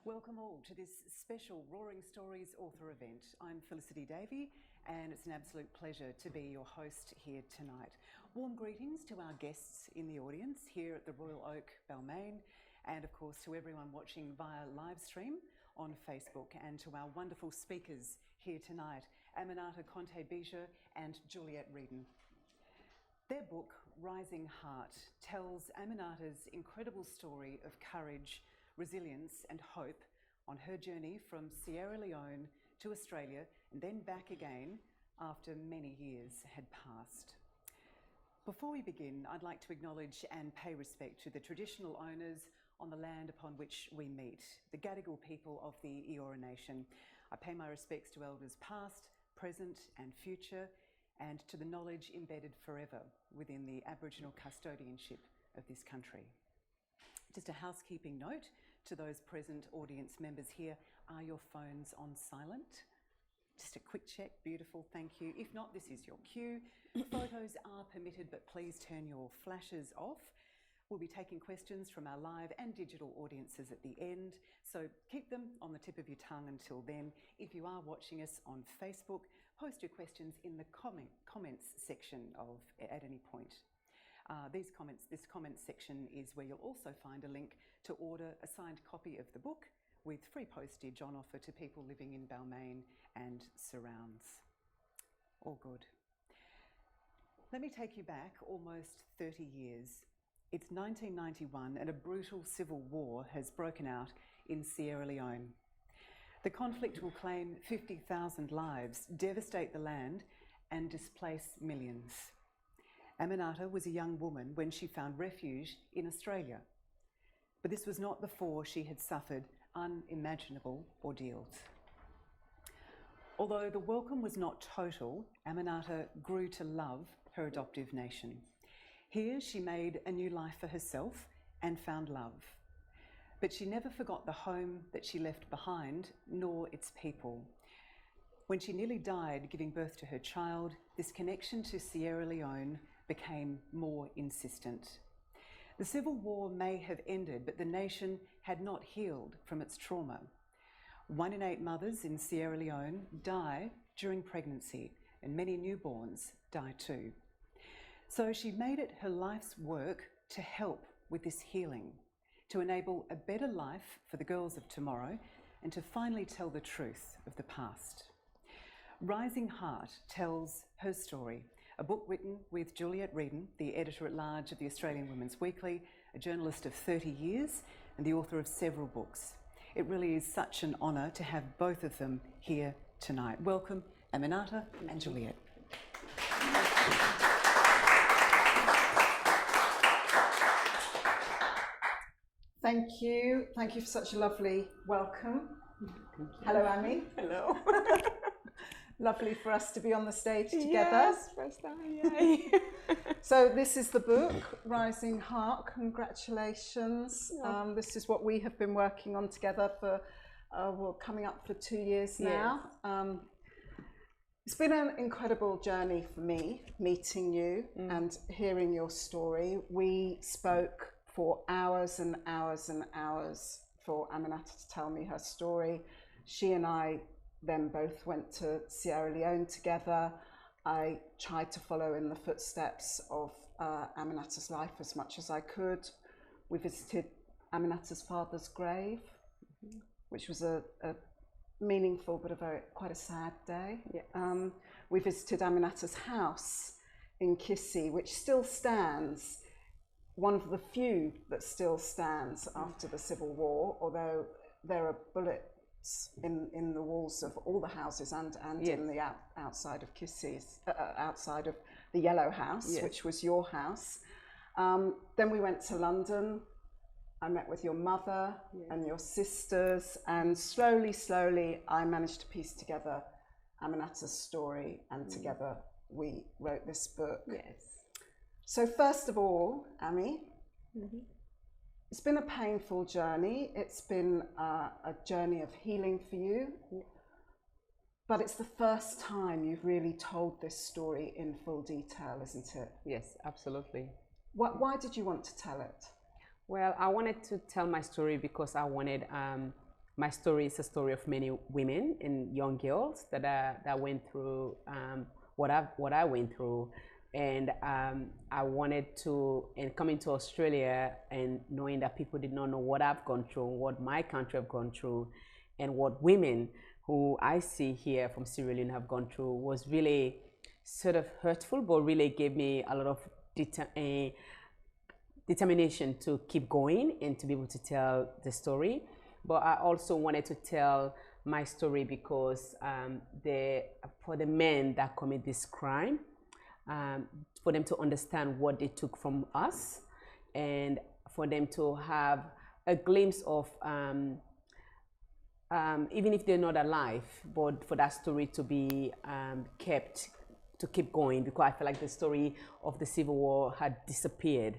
Welcome all to this special Roaring Stories author event. I'm Felicity Davey, and it's an absolute pleasure to be your host here tonight. Warm greetings to our guests in the audience here at the Royal Oak, Balmain, and of course to everyone watching via live stream on Facebook, and to our wonderful speakers here tonight, Aminata Conteh-Biger and Juliet Rieden. Their book, Rising Heart, tells Aminata's incredible story of courage, resilience and hope on her journey from Sierra Leone to Australia and then back again after many years had passed. Before we begin, I'd like to acknowledge and pay respect to the traditional owners on the land upon which we meet, the Gadigal people of the Eora Nation. I pay my respects to elders past, present and future, and to the knowledge embedded forever within the Aboriginal custodianship of this country. Just a housekeeping note to those present audience members here, are your phones on silent? Just a quick check, beautiful, thank you. If not, this is your cue. Photos are permitted, but please turn your flashes off. We'll be taking questions from our live and digital audiences at the end, so keep them on the tip of your tongue until then. If you are watching us on Facebook, post your questions in the comments section at any point. This comment section is where you'll also find a link to order a signed copy of the book with free postage on offer to people living in Balmain and surrounds. All good. Let me take you back almost 30 years. It's 1991 and a brutal civil war has broken out in Sierra Leone. The conflict will claim 50,000 lives, devastate the land and displace millions. Aminata was a young woman when she found refuge in Australia. But this was not before she had suffered unimaginable ordeals. Although the welcome was not total, Aminata grew to love her adoptive nation. Here she made a new life for herself and found love. But she never forgot the home that she left behind, nor its people. When she nearly died giving birth to her child, this connection to Sierra Leone became more insistent. The civil war may have ended, but the nation had not healed from its trauma. 1 in 8 mothers in Sierra Leone die during pregnancy, and many newborns die too. So she made it her life's work to help with this healing, to enable a better life for the girls of tomorrow, and to finally tell the truth of the past. Rising Heart tells her story, a book written with Juliet Rieden, the editor-at-large of the Australian Women's Weekly, a journalist of 30 years and the author of several books. It really is such an honour to have both of them here tonight. Welcome, Aminata and Juliet. Thank you. Thank you for such a lovely welcome. Hello, Ami. Hello. Lovely for us to be on the stage together. Yes, first time, yay. So this is the book, Rising Heart. Congratulations. Yeah. This is what we have been working on together for, coming up for 2 years now. Yes. It's been an incredible journey for me, meeting you and hearing your story. We spoke for hours and hours and hours for Aminata to tell me her story. She and I then both went to Sierra Leone together. I tried to follow in the footsteps of Aminata's life as much as I could. We visited Aminata's father's grave, which was a meaningful but quite a sad day. Yes. We visited Aminata's house in Kissi, which still stands, one of the few that still stands after the Civil War, although there are bullets in the walls of all the houses and yes, in the outside of Kissi's, outside of the Yellow House, yes, which was your house. Then we went to London. I met with your mother, yes, and your sisters, and slowly I managed to piece together Aminata's story, and together we wrote this book. Yes. So first of all, Ami, it's been a painful journey. It's been a journey of healing for you, but it's the first time you've really told this story in full detail, isn't it? Yes, absolutely. Why did you want to tell it? Well, I wanted to tell my story because I wanted my story is a story of many women and young girls that went through what I went through. And I wanted to, and coming to Australia and knowing that people did not know what I've gone through, what my country have gone through, and what women who I see here from Sierra Leone have gone through was really sort of hurtful, but really gave me a lot of determination to keep going and to be able to tell the story. But I also wanted to tell my story because for the men that commit this crime, for them to understand what they took from us, and for them to have a glimpse of, even if they're not alive, but for that story to be kept, to keep going, because I feel like the story of the Civil War had disappeared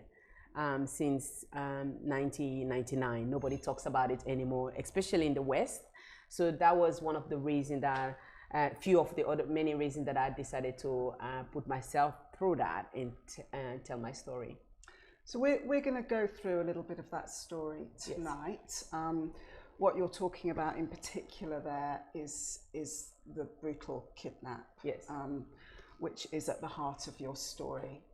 since 1999. Nobody talks about it anymore, especially in the West. So that was one of the reasons that many reasons that I decided to put myself through that and tell my story. So we're going to go through a little bit of that story tonight. Yes. What you're talking about in particular there is the brutal kidnap, yes, which is at the heart of your story.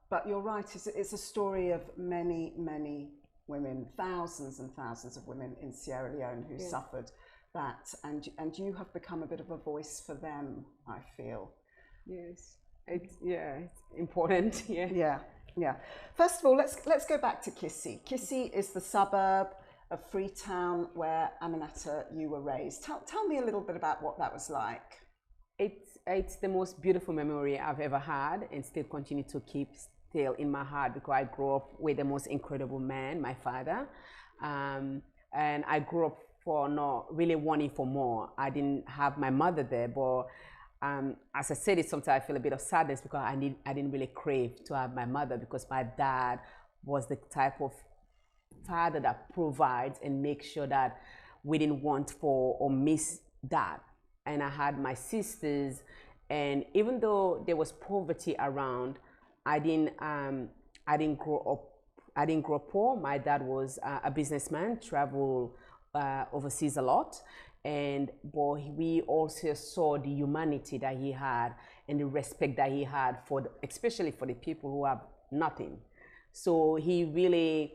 But you're right, it's a story of many, many women, thousands and thousands of women in Sierra Leone who suffered that, and you have become a bit of a voice for them, I feel. Yes, it's important. Yeah. First of all, let's go back to Kissi. Kissi is the suburb of Freetown where Aminata, you were raised. Tell me a little bit about what that was like. It's the most beautiful memory I've ever had, and still continue to keep still in my heart, because I grew up with the most incredible man, my father, and I grew up for not really wanting for more. I didn't have my mother there, but as I said it, sometimes I feel a bit of sadness because I didn't really crave to have my mother, because my dad was the type of father that provides and makes sure that we didn't want for or miss that. And I had my sisters, and even though there was poverty around, I didn't grow up poor. My dad was a businessman, traveled overseas a lot, but we also saw the humanity that he had and the respect that he had especially for the people who have nothing. So he really,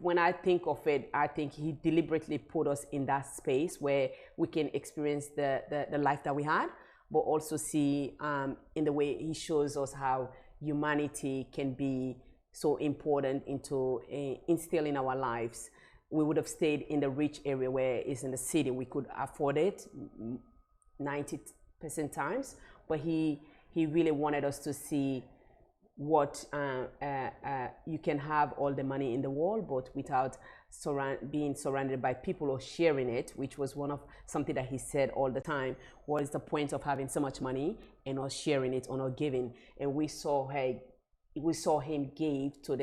when I think of it, I think he deliberately put us in that space where we can experience the life that we had, but also see in the way he shows us how humanity can be so important into instill in our lives. We would have stayed in the rich area where it's in the city. We could afford it 90% times, but he really wanted us to see what you can have all the money in the world, but without being surrounded by people or sharing it, which was something that he said all the time. What is the point of having so much money and not sharing it or not giving? And we saw him give to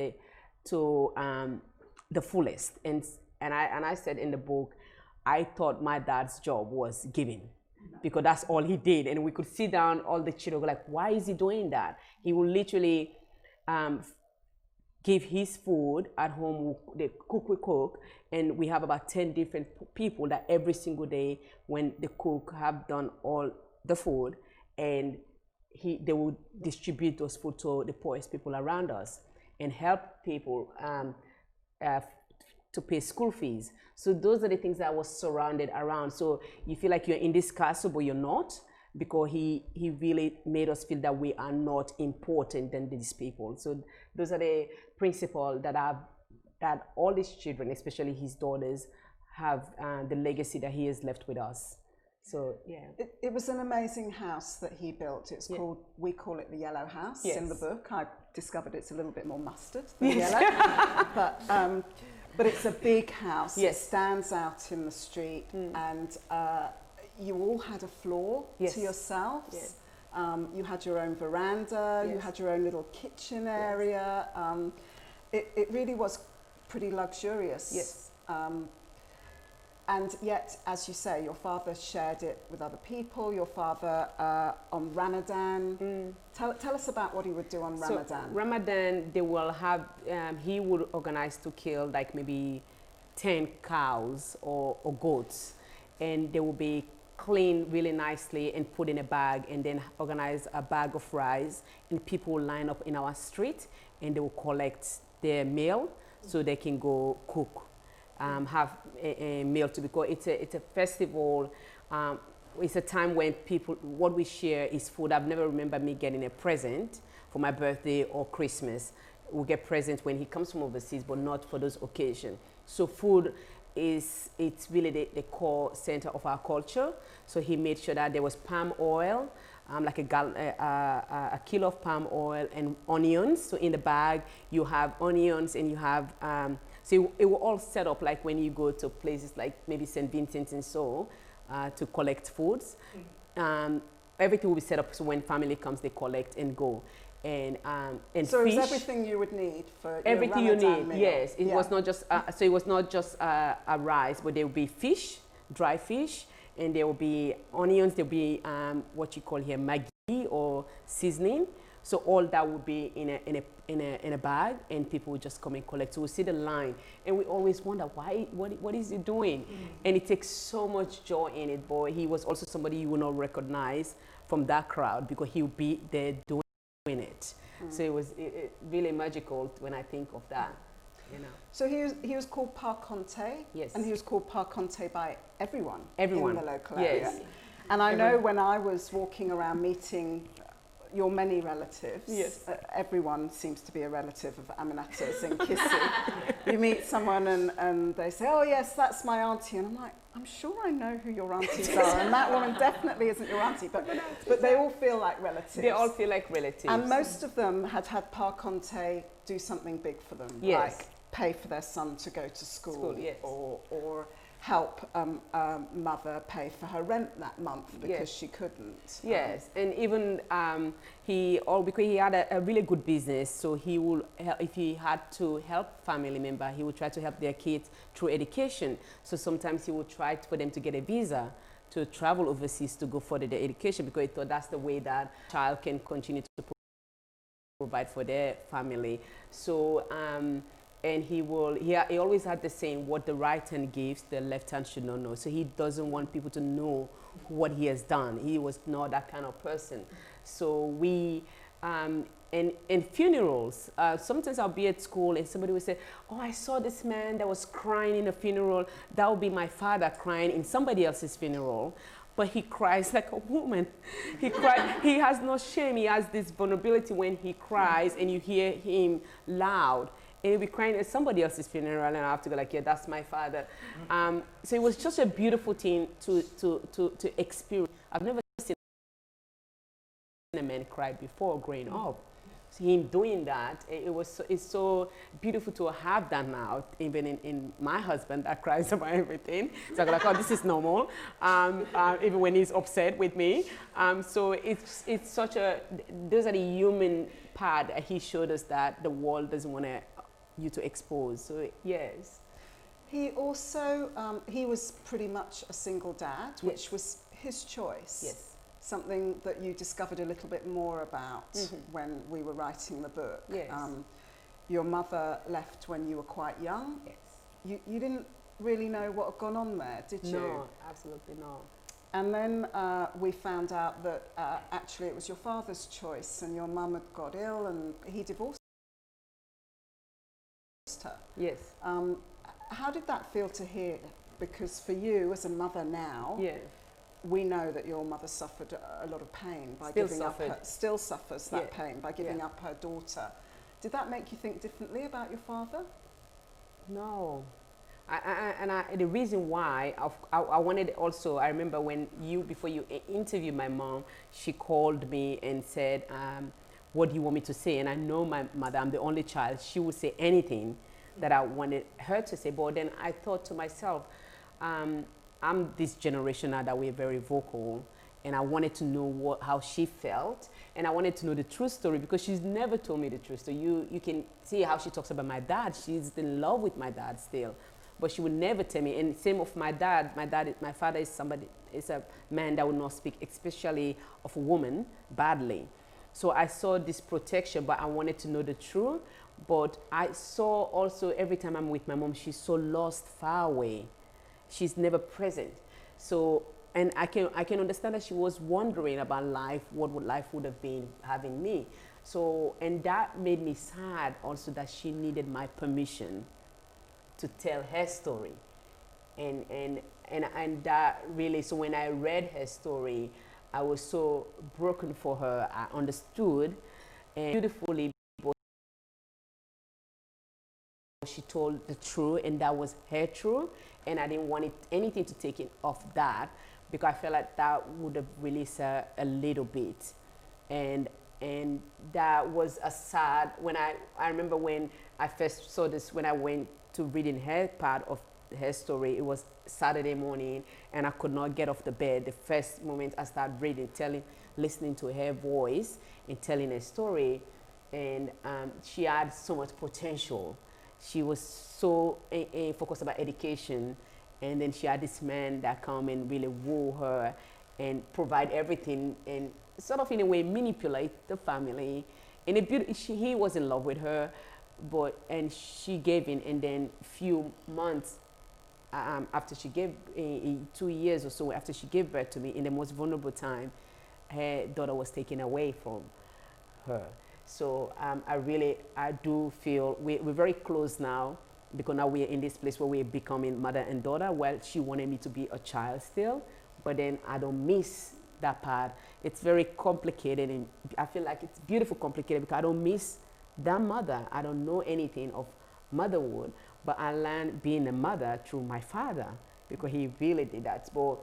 the fullest. And I said in the book, I thought my dad's job was giving, because that's all he did. And we could sit down, all the children were like, why is he doing that? He will literally give his food at home. We cook, and we have about 10 different people that every single day when the cook have done all the food, and they will distribute those food to the poorest people around us and help people to pay school fees. So those are the things that I was surrounded around. So you feel like you're in this castle, but you're not, because he really made us feel that we are not important than these people. So those are the principles that all these children, especially his daughters, have the legacy that he has left with us. So yeah, it was an amazing house that he built. It's called, we call it the Yellow House in the book. I discovered it's a little bit more mustard than yellow, but it's a big house. It stands out in the street, and you all had a floor to yourselves. You had your own veranda. You had your own little kitchen area. It really was pretty luxurious. And yet, as you say, your father shared it with other people. Your father on Ramadan. Tell us about what he would do on Ramadan. So Ramadan, they will have, he would organize to kill like maybe 10 cows or goats, and they will be cleaned really nicely and put in a bag, and then organize a bag of rice, and people will line up in our street and they will collect their meal so they can go cook, have a meal to, because it's a festival. It's a time when people, what we share is food. I've never remembered me getting a present for my birthday or Christmas. We get presents when he comes from overseas, but not for those occasions. So food it's really the core center of our culture. So he made sure that there was palm oil, like a kilo of palm oil and onions. So in the bag, you have onions and you have, so it will all set up like when you go to places like maybe St. Vincent and so to collect foods. Everything will be set up so when family comes, they collect and go. And so fish. It's everything you would need for everything your you Ramadan need. meal. Yes, it was not just so it was not just a rice, but there will be fish, dry fish, and there will be onions. There will be what you call here Maggi or seasoning. So all that will be in a bag, and people will just come and collect. So we see the line, and we always wonder why. What is he doing? And it takes so much joy in it. Boy, he was also somebody you will not recognize from that crowd because he'll be there doing it. So it was really magical when I think of that, you know. So he was called Pa Conteh. Yes. And he was called Pa Conteh by everyone in the local yes. area. And I know when I was walking around meeting your many relatives, yes. Everyone seems to be a relative of Aminata's in Kissi. You meet someone and they say, oh yes, that's my auntie. And I'm like, I'm sure I know who your aunties are, and that woman definitely isn't your auntie, but they all feel like relatives. They all feel like relatives. And most of them had Pa Conteh do something big for them, yes. like pay for their son to go to school, yes. or help mother pay for her rent that month because yes. she couldn't. Yes, and even because he had a really good business, so he will if he had to help family member, he would try to help their kids through education. So sometimes he would try for them to get a visa to travel overseas to go further their education, because he thought that's the way that child can continue to provide for their family. So. And he always had the saying, what the right hand gives, the left hand should not know. So he doesn't want people to know what he has done. He was not that kind of person. So we, in funerals, sometimes I'll be at school and somebody will say, oh, I saw this man that was crying in a funeral. That would be my father crying in somebody else's funeral. But he cries like a woman. He cries. He has no shame. He has this vulnerability when he cries, and you hear him loud. And he'll be crying at somebody else's funeral, and I have to go like, yeah, that's my father. So it was just a beautiful thing to experience. I've never seen a man cry before growing up. So him doing that, it's so beautiful to have that now, even in my husband that cries about everything. So I'm like, oh, this is normal, even when he's upset with me. So it's such those are the human part that he showed us that the world doesn't want you to expose. So yes. He also, he was pretty much a single dad, which was his choice. Yes. Something that you discovered a little bit more about when we were writing the book. Yes. Your mother left when you were quite young. Yes. You didn't really know what had gone on there, did you? No, absolutely not. And then we found out that actually it was your father's choice, and your mum had got ill and he divorced her. Yes. How did that feel to hear? Because for you as a mother now, we know that your mother suffered a lot of pain by still suffers that pain by giving up her daughter. Did that make you think differently about your father? No. The reason why I wanted also, I remember when before you interviewed my mom, she called me and said, what do you want me to say? And I know my mother, I'm the only child, she would say anything that I wanted her to say. But then I thought to myself, I'm this generation now that we're very vocal, and I wanted to know how she felt, and I wanted to know the true story, because she's never told me the truth. So you can see how she talks about my dad. She's in love with my dad still, but she would never tell me. And same of my dad. My father is a man that would not speak, especially of a woman, badly. So I saw this protection, but I wanted to know the truth. But I saw also every time I'm with my mom, she's so lost, far away. She's never present. So, and I can understand that she was wondering about life, what would life would have been having me. So, and that made me sad also that she needed my permission to tell her story. And that really, so when I read her story, I was so broken for her. I understood, and beautifully, she told the truth, and that was her truth, and I didn't want anything to take it off that, because I felt like that would have released her a little bit. And that was a sad, when I remember when I first saw this, when I went to reading her part of her story, it was Saturday morning, and I could not get off the bed. The first moment I started reading, listening to her voice and telling her story, and she had so much potential. She was so focused about education, and then she had this man that come and really woo her and provide everything, and sort of in a way manipulate the family. And he was in love with her, and she gave in, and then few months after she gave, 2 years or so after she gave birth to me, in the most vulnerable time, her daughter was taken away from her. So I do feel we're very close now, because now we're in this place where we're becoming mother and daughter. Well, she wanted me to be a child still, but then I don't miss that part. It's very complicated, and I feel like it's beautiful complicated, because I don't miss that mother. I don't know anything of motherhood, but I learned being a mother through my father, because he really did that. But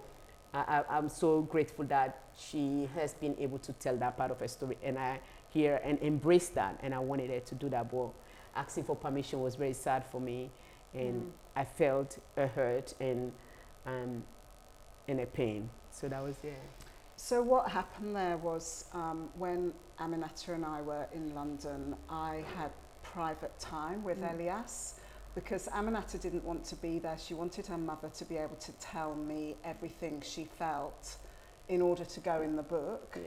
I'm so grateful that she has been able to tell that part of her story, and I hear and embrace that, and I wanted her to do that. But asking for permission was very sad for me, and I felt a hurt and a pain. So that was, yeah. So what happened there was, when Aminata and I were in London, I had private time with Elias, because Aminata didn't want to be there. She wanted her mother to be able to tell me everything she felt in order to go in the book,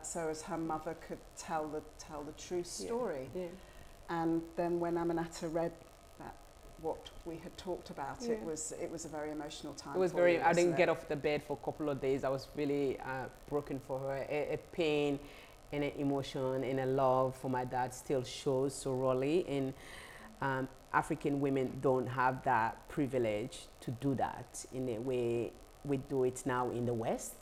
so as her mother could tell the true story. Yeah. And then when Aminata read that, what we had talked about, it was a very emotional time. It was very. I didn't get off the bed for a couple of days. I was really broken for her. A pain and an emotion and a love for my dad still shows so rawly. And African women don't have that privilege to do that in the way we do it now in the West.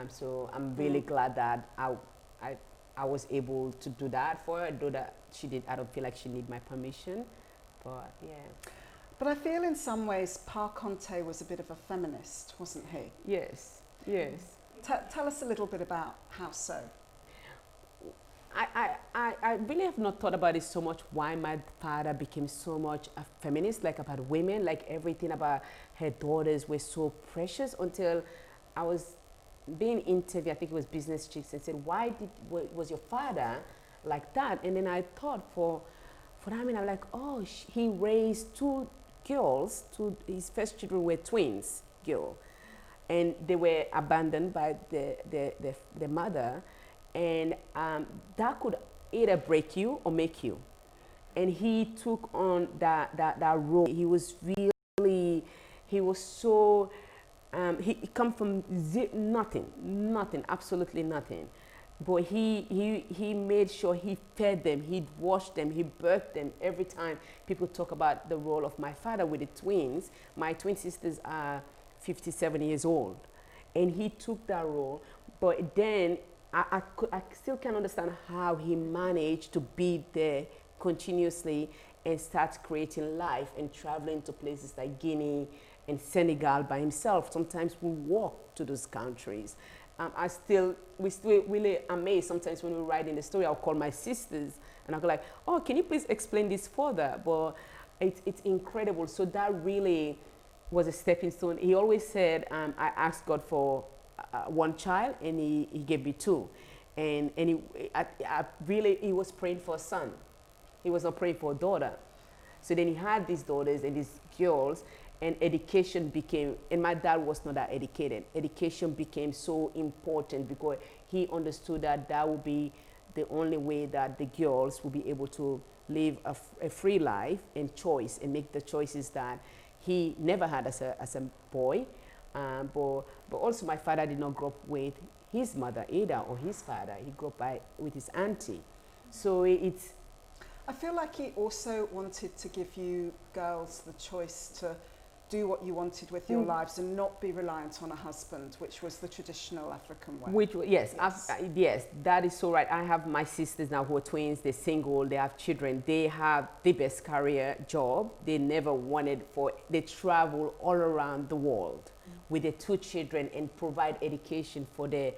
So I'm really glad that I was able to do that for her, though that she did. I don't feel like she needed my permission, but yeah. But I feel in some ways Pa Conteh was a bit of a feminist, wasn't he? Yes, yes. Tell us a little bit about how so. I really have not thought about it so much, why my father became so much a feminist, like about women, like everything about her daughters were so precious, until I was being interviewed, I think it was Business Chicks, and said, was your father like that? And then I thought for that, I mean, I'm like, oh, he raised 2 girls, his first children were twins, girl. And they were abandoned by the mother. And that could either break you or make you. And he took on that role. He was so, he come from nothing, absolutely nothing. But he made sure he fed them, he'd washed them, he birthed them. Every time people talk about the role of my father with the twins, my twin sisters are 57 years old. And he took that role, but then I still can't understand how he managed to be there continuously and start creating life and traveling to places like Guinea and Senegal by himself. Sometimes we walk to those countries. We still really amazed. Sometimes when we write in the story, I'll call my sisters and I'll go like, oh, can you please explain this further? But it's incredible. So that really was a stepping stone. He always said, I asked God for 1 child, and he gave me 2. And he was praying for a son. He was not praying for a daughter. So then he had these daughters and these girls, and education became, and my dad was not that educated. Education became so important because he understood that would be the only way that the girls will be able to live a free life and choice and make the choices that he never had as a boy. But also my father did not grow up with his mother either or his father. He grew up with his auntie. So it's... I feel like he also wanted to give you girls the choice to do what you wanted with your lives and not be reliant on a husband, which was the traditional African way. Yes, that is so right. I have my sisters now who are twins. They're single. They have children. They have the best career job. They never wanted for. They travel all around the world with their 2 children and provide education for their.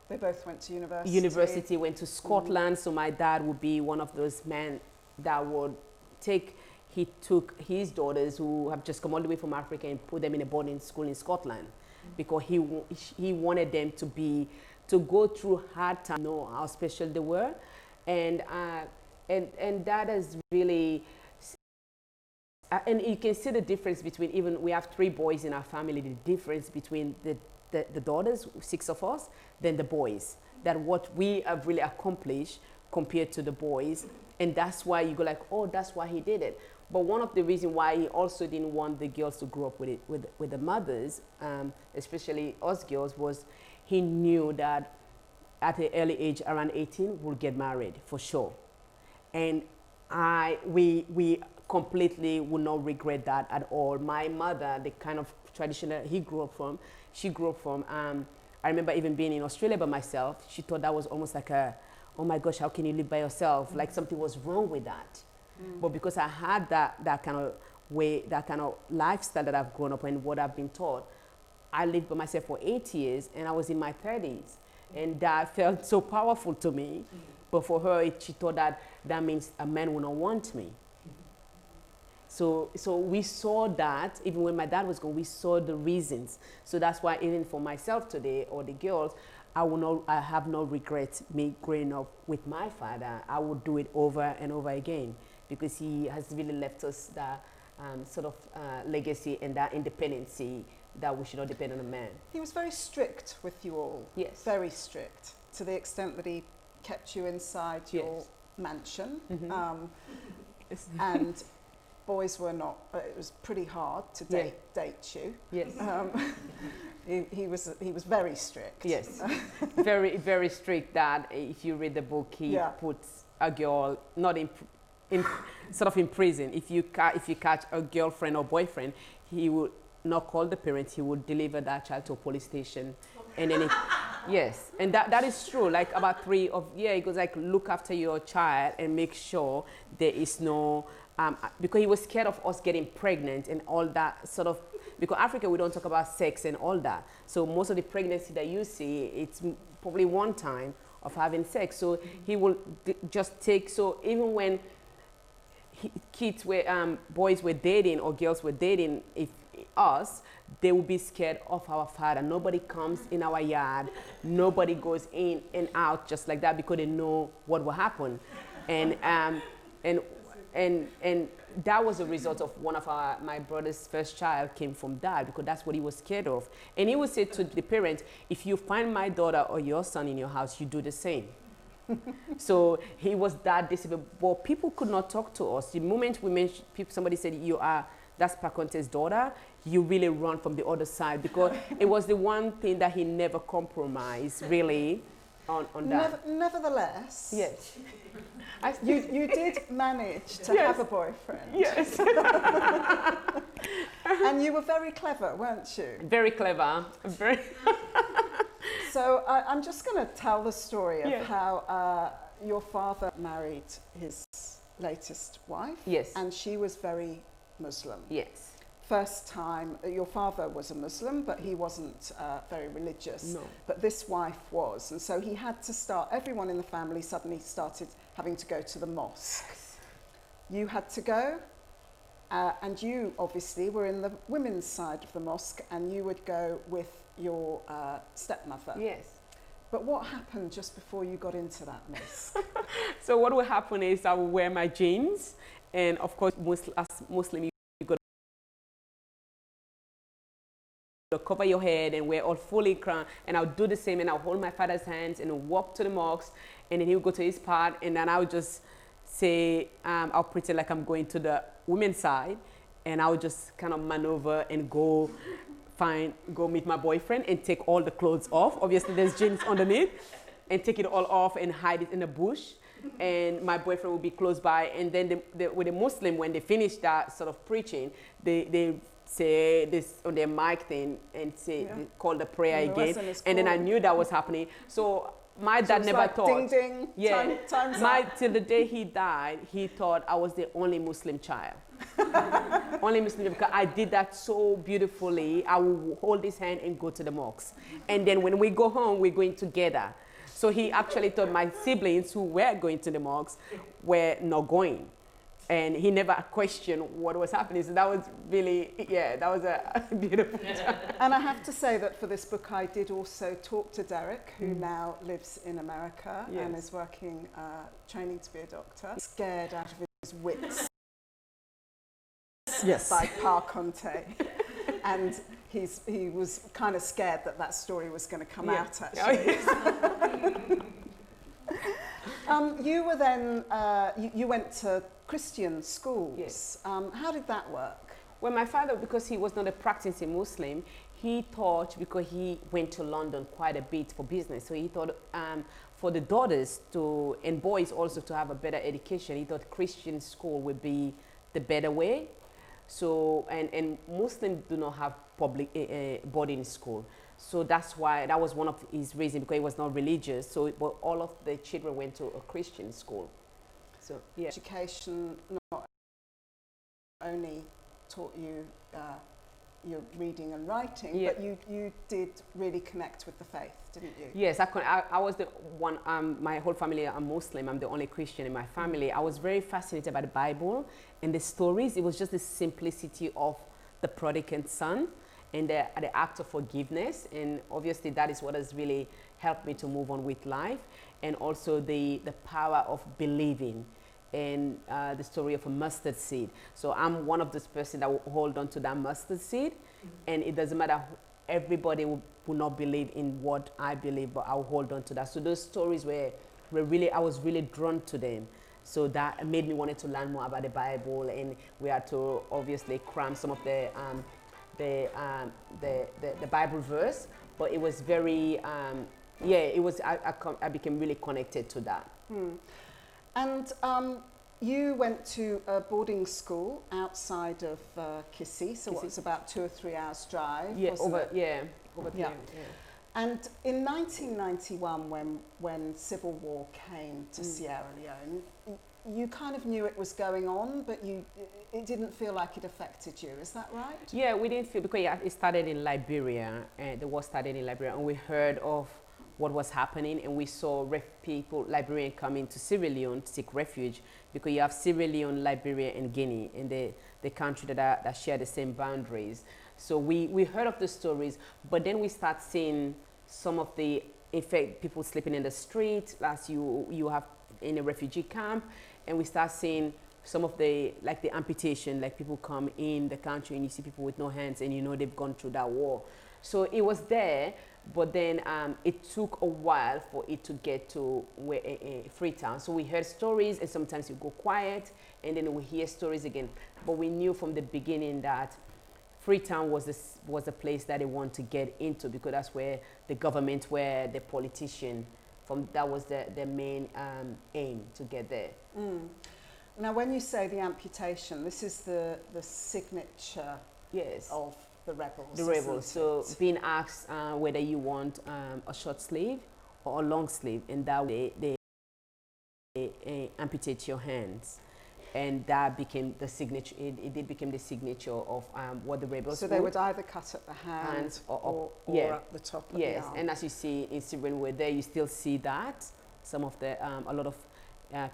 They both went to university. University, went to Scotland. So my dad would be one of those men that would take. He took his daughters who have just come all the way from Africa and put them in a boarding school in Scotland because he wanted them to go through hard times, know how special they were, and that is really. And you can see the difference between, even we have 3 boys in our family, the difference between the daughters, 6 of us, than the boys. That what we have really accomplished compared to the boys. And that's why you go like, oh, that's why he did it. But one of the reasons why he also didn't want the girls to grow up with the mothers, especially us girls, was he knew that at an early age, around 18, we'll get married for sure. And we completely would not regret that at all. My mother, the kind of tradition that she grew up from, I remember even being in Australia by myself, she thought that was almost like oh my gosh, how can you live by yourself? Like something was wrong with that. But because I had that kind of way, that kind of lifestyle that I've grown up and what I've been taught, I lived by myself for 8 years and I was in my 30s. And that felt so powerful to me. But for her, she thought that means a man will not want me. So we saw that, even when my dad was gone, we saw the reasons. So that's why even for myself today, or the girls, I have no regrets me growing up with my father. I would do it over and over again because he has really left us that sort of legacy and that independency that we should not depend on a man. He was very strict with you all. Yes. Very strict, to the extent that he kept you inside your mansion. And boys were not, it was pretty hard to date you. Yes. He was very strict. Yes, very, very strict. That if you read the book, he puts a girl not in sort of in prison. If you catch a girlfriend or boyfriend, he would not call the parents. He would deliver that child to a police station, and then yes, and that is true. Like about 3 of he goes like, look after your child and make sure there is no because he was scared of us getting pregnant and all that sort of. Because Africa, we don't talk about sex and all that. So most of the pregnancy that you see, it's probably one time of having sex. So he will just take, so even when boys were dating or girls were dating us, they would be scared of our father. Nobody comes in our yard. Nobody goes in and out just like that because they know what will happen. And that was a result of one of my brother's first child came from that, because that's what he was scared of. And he would say to the parents, if you find my daughter or your son in your house, you do the same. So he was that disciplined. But people could not talk to us. The moment we mentioned, somebody said, that's Pa Conteh's daughter, you really run from the other side, because it was the one thing that he never compromised, really, on that. Nevertheless, yes. You did manage to have a boyfriend. Yes. And you were very clever, weren't you? Very clever. Very. So I'm just going to tell the story of how your father married his latest wife. Yes. And she was very Muslim. Yes. First time, your father was a Muslim, but he wasn't very religious. No. But this wife was. And so he had to start, everyone in the family suddenly started having to go to the mosque. You had to go, and you obviously were in the women's side of the mosque, and you would go with your stepmother. Yes. But what happened just before you got into that mosque? So what would happen is I would wear my jeans, and of course, as Muslim, cover your head and we're all fully crowned. And I'll do the same, and I'll hold my father's hands and walk to the mosque, and then he'll go to his part, and then I'll just say, I'll pretend like I'm going to the women's side, and I'll just kind of maneuver and go meet my boyfriend and take all the clothes off. Obviously there's jeans underneath, and take it all off and hide it in a bush. And my boyfriend will be close by, and then with a Muslim, when they finish that sort of preaching, they say this on their mic thing and say, they call the prayer again. And then I knew that was happening. So my dad never like thought. Ding, ding, time's up. Till the day he died, he thought I was the only Muslim child. Only Muslim, because I did that so beautifully. I will hold his hand and go to the mosque. And then when we go home, we're going together. So he actually thought my siblings who were going to the mosque were not going. And he never questioned what was happening. So that was really, that was a beautiful time. And I have to say that for this book, I did also talk to Derek, who now lives in America and is working, training to be a doctor. Scared out of his wits by Pa Conteh. And he was kind of scared that that story was going to come out, actually. You were then, you went to Christian schools. Yes. How did that work? Well, my father, because he was not a practicing Muslim, he thought, because he went to London quite a bit for business, so he thought for the daughters and boys also to have a better education, he thought Christian school would be the better way. So, and Muslims do not have public boarding school. So that's why, that was one of his reasons, because he was not religious. So, but all of the children went to a Christian school. So, yeah. Education not only taught you your reading and writing, but you did really connect with the faith, didn't you? Yes, I was the one, my whole family are Muslim. I'm the only Christian in my family. I was very fascinated by the Bible and the stories. It was just the simplicity of the prodigal son and the act of forgiveness. And obviously that is what has really helped me to move on with life. And also the power of believing, and the story of a mustard seed. So I'm one of those person that will hold on to that mustard seed, and it doesn't matter, everybody will not believe in what I believe, but I'll hold on to that. So those stories were really, I was really drawn to them. So that made me wanted to learn more about the Bible, and we had to obviously cram some of the Bible verse, but it was very, it was, I became really connected to that. And you went to a boarding school outside of Kissi, so what was about 2 or 3 hours drive? Yeah, over 3. Yeah. And in 1991, when civil war came to Sierra Leone, you kind of knew it was going on, but it didn't feel like it affected you. Is that right? Yeah, we didn't feel, because it started in Liberia, and the war started in Liberia, and we heard of what was happening, and we saw people, Liberians, coming to Sierra Leone to seek refuge, because you have Sierra Leone, Liberia, and Guinea, in the country that share the same boundaries. So we heard of the stories, but then we start seeing some of the, in fact, people sleeping in the street, as you have in a refugee camp, and we start seeing some of the amputation, like people come in the country and you see people with no hands, and you know they've gone through that war. So it was there, but then it took a while for it to get to Freetown. So we heard stories, and sometimes you go quiet, and then we hear stories again. But we knew from the beginning that Freetown was a place that they want to get into, because that's where the government, where the politician, that was the main aim to get there. Now, when you say the amputation, this is the signature of the rebels. The rebels. So being asked whether you want a short sleeve or a long sleeve, and that way they amputate your hands. And that became the signature, it did become the signature of what the rebels So they would either cut at the hand or at the top of the arm. And as you see in Sierra Leone, there you still see that. Some of the, a lot of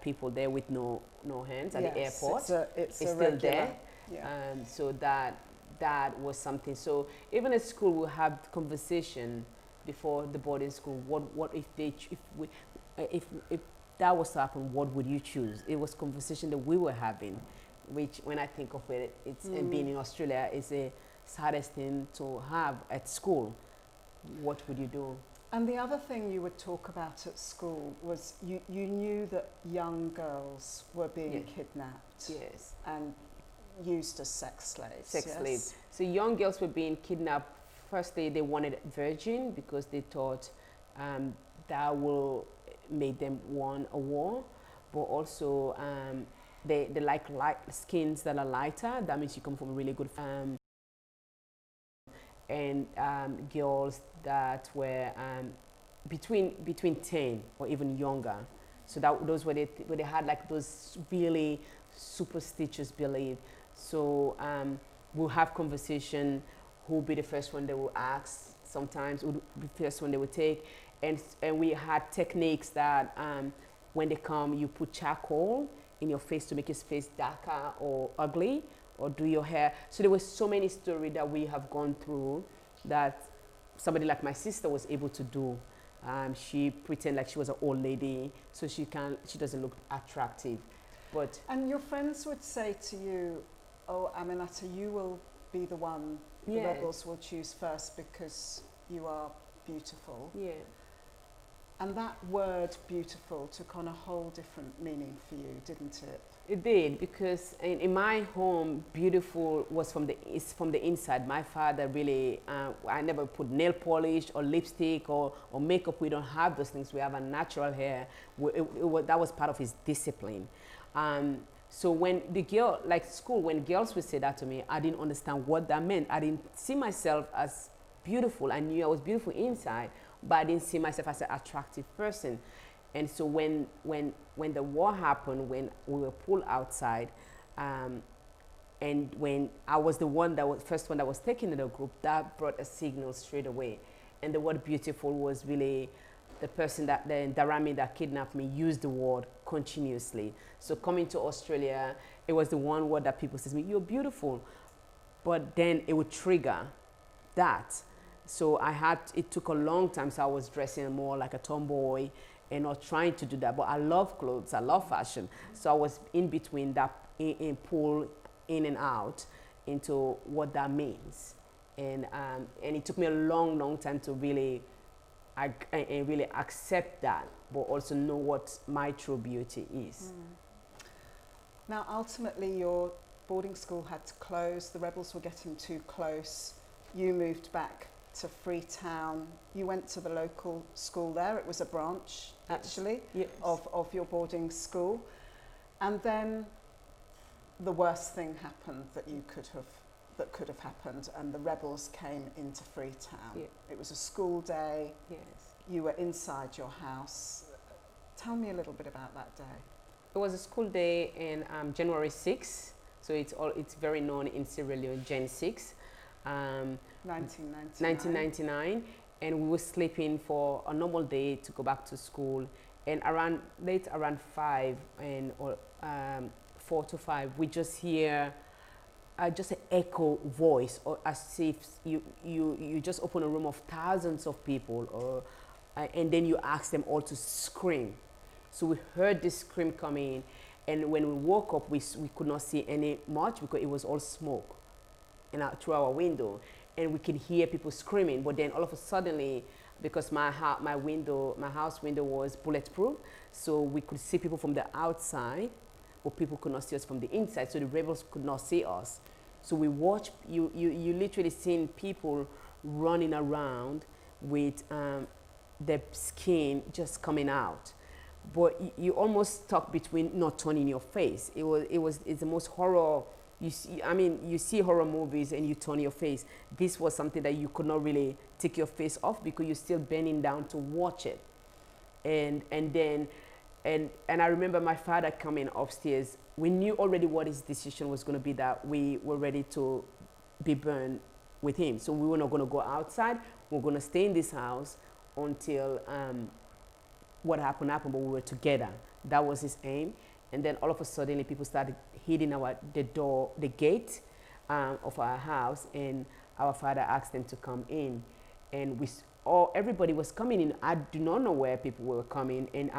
people there with no hands at the airport. It's still regular, there. Yeah. So that was something. So even at school, we have conversation before the boarding school. What if that was to happen, what would you choose? It was conversation that we were having, which when I think of it, it's and being in Australia is saddest thing to have at school. What would you do? And the other thing you would talk about at school was you knew that young girls were being kidnapped Yes. and used as sex slaves. Sex slaves. So young girls were being kidnapped. Firstly, they wanted virgin because they thought that will make them won a war. But also, they like light skins that are lighter. That means you come from a really good family. And girls that were between 10 or even younger. So those were where they had like those really superstitious belief. So we'll have conversation. Who will be the first one they will ask? Sometimes who will be the first one they will take. And we had techniques that when they come, you put charcoal in your face to make your face darker or ugly, or do your hair. So there were so many stories that we have gone through that somebody like my sister was able to do. She pretended like she was an old lady, so she doesn't look attractive. And your friends would say to you, "Oh, Aminata, you will be the one the rebels will choose first because you are beautiful." Yeah. And that word "beautiful" took on a whole different meaning for you, didn't it? It did, because in my home, beautiful was from the inside. My father really, I never put nail polish or lipstick or makeup. We don't have those things. We have a natural hair. That was part of his discipline. So when when girls would say that to me, I didn't understand what that meant. I didn't see myself as beautiful. I knew I was beautiful inside, but I didn't see myself as an attractive person. And so when the war happened, when we were pulled outside, and when I was the first one that was taken in the group, that brought a signal straight away. And the word beautiful was really the person the Darami that kidnapped me used the word continuously. So coming to Australia, it was the one word that people said to me, "You're beautiful." But then it would trigger that. So it took a long time. So I was dressing more like a tomboy and not trying to do that. But I love clothes, I love fashion. So I was in between that, pull in and out into what that means. And it took me a long time to really accept that, but also know what my true beauty is. Now, ultimately, your boarding school had to close. The rebels were getting too close. You moved back to Freetown. You went to the local school there. It was a branch, actually, of your boarding school. And then the worst thing happened that could have happened, and the rebels came into Freetown. Yeah. It was a school day. Yes. You were inside your house. Tell me a little bit about that day. It was a school day in January 6th, so it's very known in Sierra Leone, Jan 6. 1999, and we were sleeping for a normal day to go back to school. And around 5 or 4 to 5, we just hear just an echo voice, or as if you just open a room of thousands of people, and then you ask them all to scream. So we heard this scream coming, and when we woke up, we could not see any much because it was all smoke through our window, and we could hear people screaming. But then all of a sudden, because my house window was bulletproof, so we could see people from the outside, but people could not see us from the inside. So the rebels could not see us. So we watched. You literally seen people running around with their skin just coming out. But you almost stuck between not turning your face. It's the most horror. You see horror movies and you turn your face. This was something that you could not really take your face off because you're still bending down to watch it. And I remember my father coming upstairs. We knew already what his decision was going to be, that we were ready to be burned with him. So we were not going to go outside. We were going to stay in this house until what happened, but we were together. That was his aim. And then all of a sudden, people started hitting the gate of our house, and our father asked them to come in. And everybody was coming in. I do not know where people were coming, and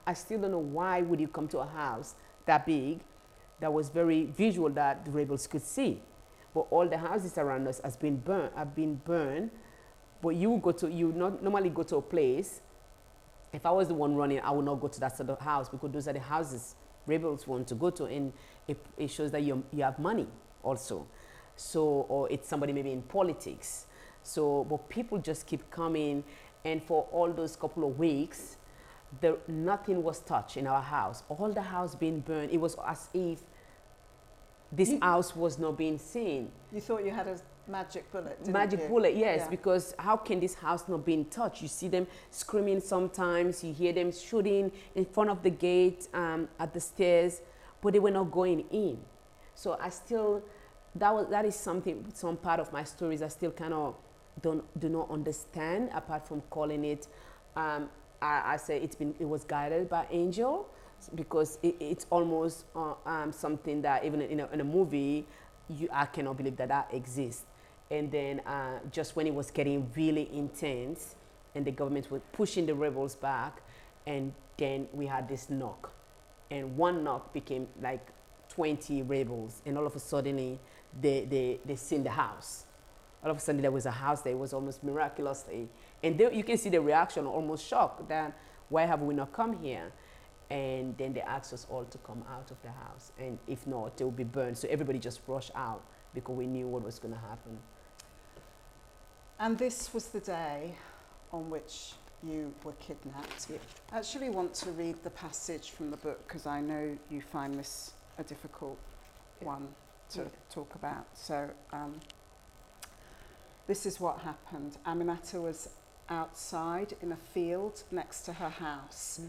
I still don't know why would you come to a house that big, that was very visual, that the rebels could see. but all the houses around us have been burned. But you not normally go to a place. If I was the one running, I would not go to that sort of house, because those are the houses rebels want to go to, and it shows that you have money also. So, or it's somebody maybe in politics. So, but people just keep coming, and for all those couple of weeks, nothing was touched in our house. All the house being burned. It was as if this house was not being seen. You thought you had a magic bullet, didn't Magic you? bullet, yes, Yeah. because how can this house not be touched? You see them screaming sometimes, you hear them shooting in front of the gate, at the stairs, but they were not going in. So I still, that is something, some part of my stories I still kind of do not understand, apart from calling it, I say it was guided by angel, because it's almost something that even in a movie, I cannot believe that exists. And then just when it was getting really intense and the government was pushing the rebels back, and then we had this knock. And one knock became like 20 rebels, and all of a sudden they seen the house. All of a sudden there was a house there. It was almost miraculously. And you can see the reaction, almost shocked, that why have we not come here? And then they asked us all to come out of the house. And if not, they will be burned. So everybody just rushed out because we knew what was going to happen. And this was the day on which you were kidnapped. Yep. I actually want to read the passage from the book, because I know you find this a difficult one to talk about. So this is what happened. Aminata was outside in a field next to her house.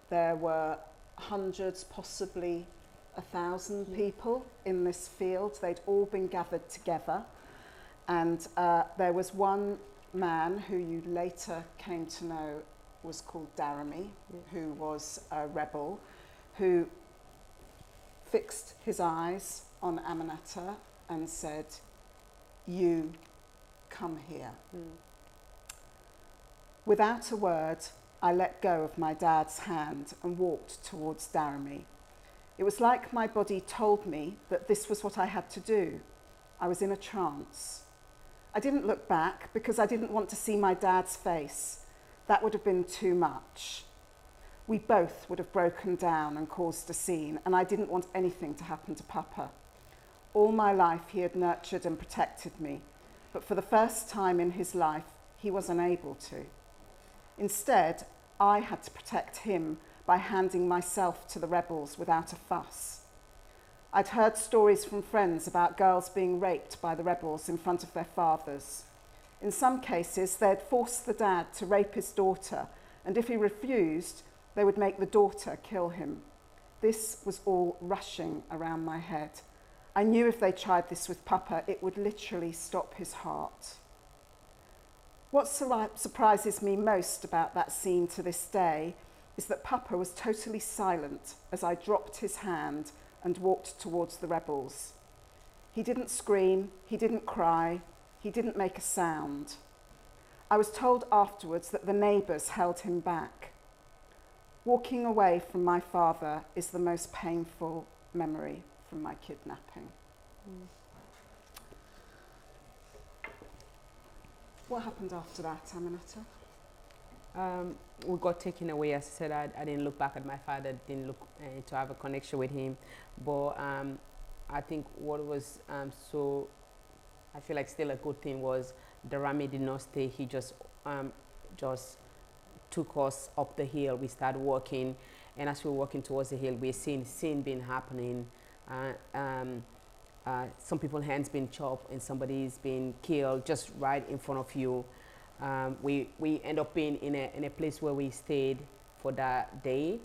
There were hundreds, possibly 1,000 people in this field. They'd all been gathered together. And there was one man who you later came to know was called Daramy, who was a rebel, who fixed his eyes on Aminata and said, "You come here." Without a word, I let go of my dad's hand and walked towards Daramy. It was like my body told me that this was what I had to do. I was in a trance. I didn't look back because I didn't want to see my dad's face. That would have been too much. We both would have broken down and caused a scene, and I didn't want anything to happen to Papa. All my life he had nurtured and protected me, but for the first time in his life, he was unable to. Instead, I had to protect him by handing myself to the rebels without a fuss. I'd heard stories from friends about girls being raped by the rebels in front of their fathers. In some cases, they'd forced the dad to rape his daughter, and if he refused, they would make the daughter kill him. This was all rushing around my head. I knew if they tried this with Papa, it would literally stop his heart. What surprises me most about that scene to this day is that Papa was totally silent as I dropped his hand and walked towards the rebels. He didn't scream, he didn't cry, he didn't make a sound. I was told afterwards that the neighbours held him back. Walking away from my father is the most painful memory from my kidnapping. What happened after that, Aminata? We got taken away. As I said, I didn't look back at my father, didn't look to have a connection with him. But I think what was I feel like still a good thing was Daramy did not stay. He just took us up the hill. We started walking, and as we were walking towards the hill, we seen being happening. Some people's hands being chopped and somebody's being killed just right in front of you. We end up being in a place where we stayed for that day,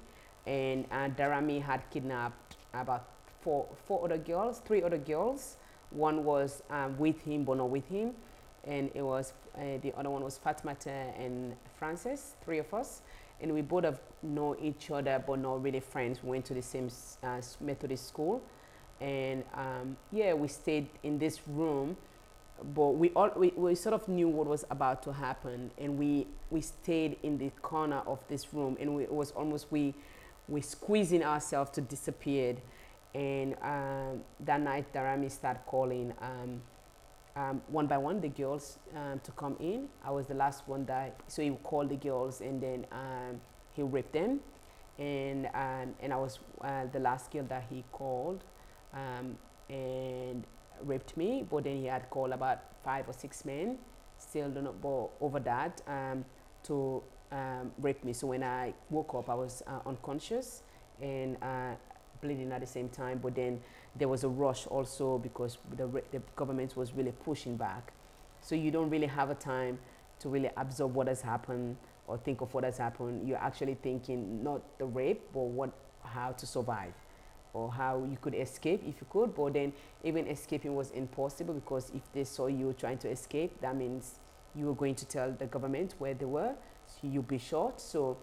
and Daramy had kidnapped about three other girls. One was with him but not with him, and it was the other one was Fatimata and Frances, three of us, and we both have known each other but not really friends. We went to the same Methodist school, and we stayed in this room. But we sort of knew what was about to happen, and we stayed in the corner of this room, and it was almost we squeezing ourselves to disappear. And that night, Daramy started calling one by one the girls to come in. I was the last one that, so he called the girls and then he raped them, and I was the last girl that he called and raped me. But then he had called about 5 or 6 men, still do not go over that, to rape me. So when I woke up, I was unconscious and bleeding at the same time. But then there was a rush also because the government was really pushing back. So you don't really have a time to really absorb what has happened or think of what has happened. You're actually thinking not the rape, but how to survive or how you could escape if you could. But then even escaping was impossible, because if they saw you trying to escape, that means you were going to tell the government where they were, so you'd be shot. So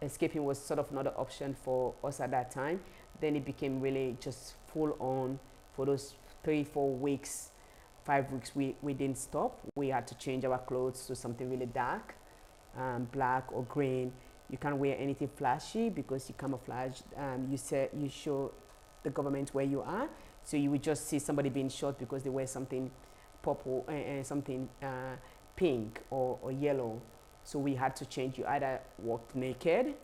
escaping was sort of not an option for us at that time. Then it became really just full on for those 3-4 weeks, 5 weeks. We didn't stop. We had to change our clothes to something really dark, black or green. You can't wear anything flashy because you camouflage. You show the government where you are. So you would just see somebody being shot because they wear something purple and something pink or yellow. So we had to change. You either walk naked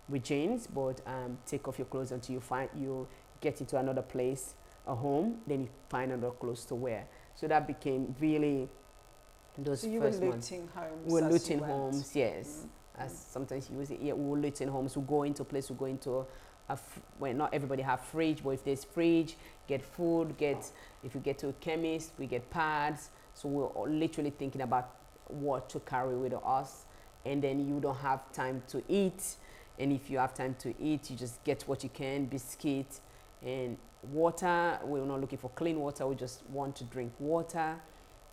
with jeans, but take off your clothes until you get into another place, a home, then you find another clothes to wear. So that became really those so you first were months. looting homes. We were as looting you went. homes, yes. As sometimes you use it. Yeah, we were looting homes. We go into a place. We go into well, not everybody have fridge, but if there's fridge, get food. If you get to a chemist, we get pads. So we're literally thinking about what to carry with us, and then you don't have time to eat. And if you have time to eat, you just get what you can, biscuit and water. We're not looking for clean water. We just want to drink water.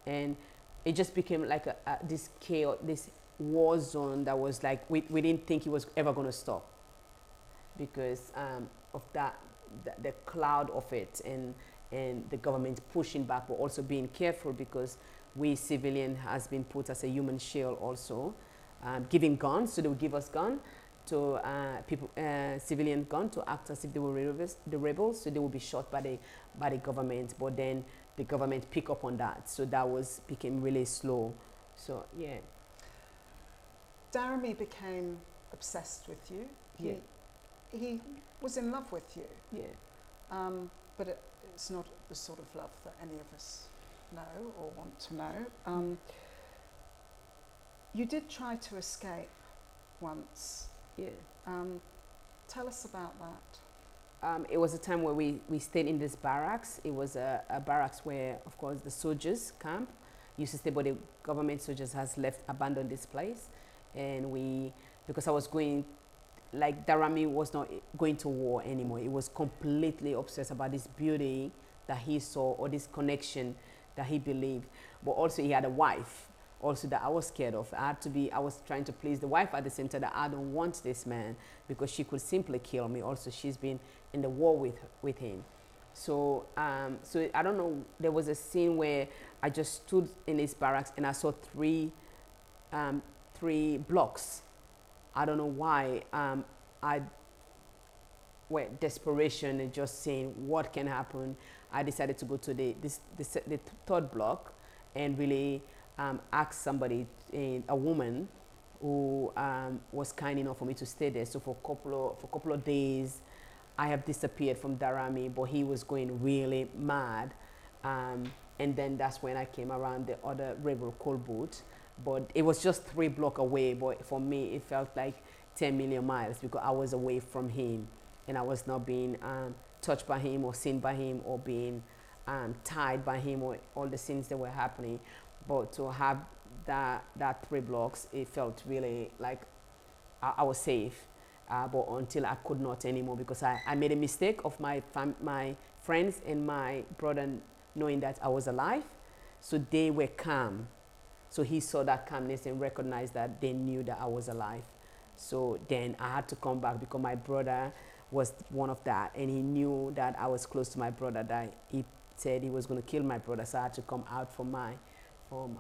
And it just became like this chaos, this war zone that was like, we didn't think it was ever going to stop because of the cloud of it, and the government pushing back, but also being careful because we civilian has been put as a human shield also, giving guns. So they will give us gun to people, civilian gun, to act as if they were the rebels. So they will be shot by the government. But then the government pick up on that. So that became really slow. So yeah. Daramy became obsessed with you. He was in love with you. Yeah. But it's not the sort of love that any of us know or want to know. You did try to escape once. Yeah. Tell us about that. It was a time where we stayed in this barracks. It was a barracks where, of course, the soldiers camp used to stay, but the government soldiers has abandoned this place. And because I was going, like Daramy was not going to war anymore. It was completely obsessed about this beauty that he saw, or this connection that he believed. But also he had a wife also that I was scared of. I was trying to please the wife at the same time, that I don't want this man because she could simply kill me. Also, she's been in the war with him. So, so I don't know, there was a scene where I just stood in this barracks and I saw three blocks. I don't know why. Desperation and just saying what can happen. I decided to go to the third block and really ask somebody, a woman, who was kind enough for me to stay there. So for a couple of days, I have disappeared from Daramy, but he was going really mad. And then that's when I came around the other rebel coal boot. But it was just 3 blocks away, but for me it felt like 10 million miles because I was away from him and I was not being touched by him or seen by him or being tied by him or all the things that were happening. But to have that 3 blocks, it felt really like I was safe. But until I could not anymore, because I made a mistake of my friends and my brother knowing that I was alive. So they were calm. So he saw that calmness and recognized that they knew that I was alive. So then I had to come back because my brother was one of that, and he knew that I was close to my brother, that he said he was going to kill my brother. So I had to come out from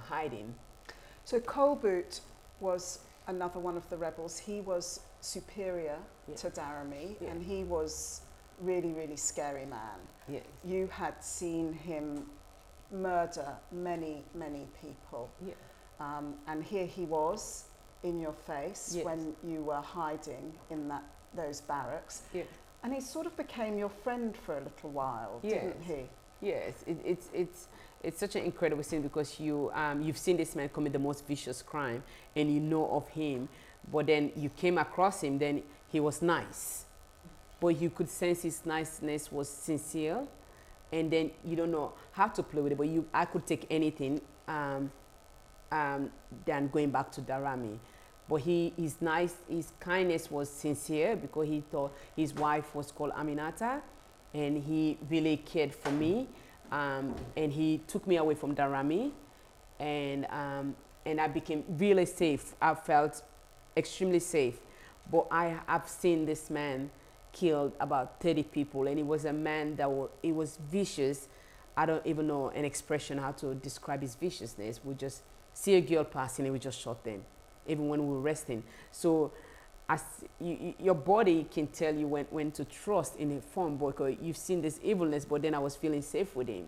hiding. So Coleboot was another one of the rebels. He was superior to Daramy, and he was really, really scary man. Yes. You had seen him murder many, many people. Yeah. And here he was in your face Yes. when you were hiding in those barracks. Yeah. And he sort of became your friend for a little while, didn't he? Yes, it's such an incredible scene because you've seen this man commit the most vicious crime and you know of him, but then you came across him, then he was nice, but you could sense his niceness was sincere, and then you don't know how to play with it, but I could take anything than going back to Darami. But his kindness was sincere because he thought his wife was called Aminata, and he really cared for me, and he took me away from Darami, and I became really safe. I felt extremely safe. But I have seen this man killed about 30 people, and he was a man that he was vicious. I don't even know an expression how to describe his viciousness. We just see a girl passing and we just shot them, even when we were resting. So your body can tell you when to trust in a form, because you've seen this evilness, but then I was feeling safe with him,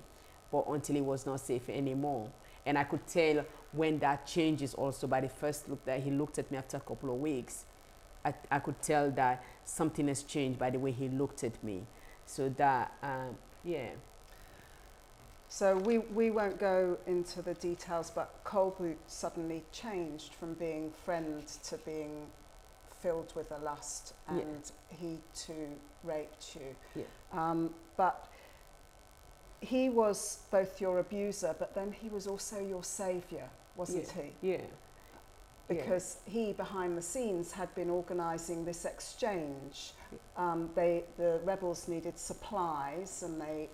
but until he was not safe anymore. And I could tell when that changes also by the first look that he looked at me after a couple of weeks. I could tell that something has changed by the way he looked at me. So that, yeah. So we won't go into the details, but Kolbu suddenly changed from being friend to being filled with a lust, and he too raped you. Yeah. But he was both your abuser, but then he was also your saviour, wasn't he? Yeah. Because he, behind the scenes, had been organising this exchange. The rebels needed supplies, and they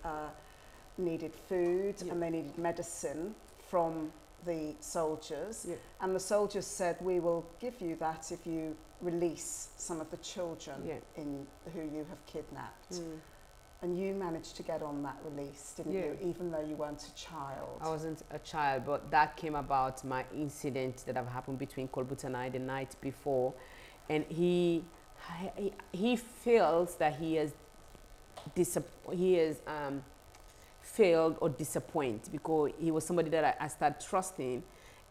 needed food, and they needed medicine from the soldiers. Yeah. And the soldiers said, "We will give you that if you release some of the children who you have kidnapped." And you managed to get on that release, didn't you? Even though you weren't a child. I wasn't a child, but that came about my incident that have happened between Kolbut and I the night before. And he feels that he has failed or disappointed, because he was somebody that I started trusting,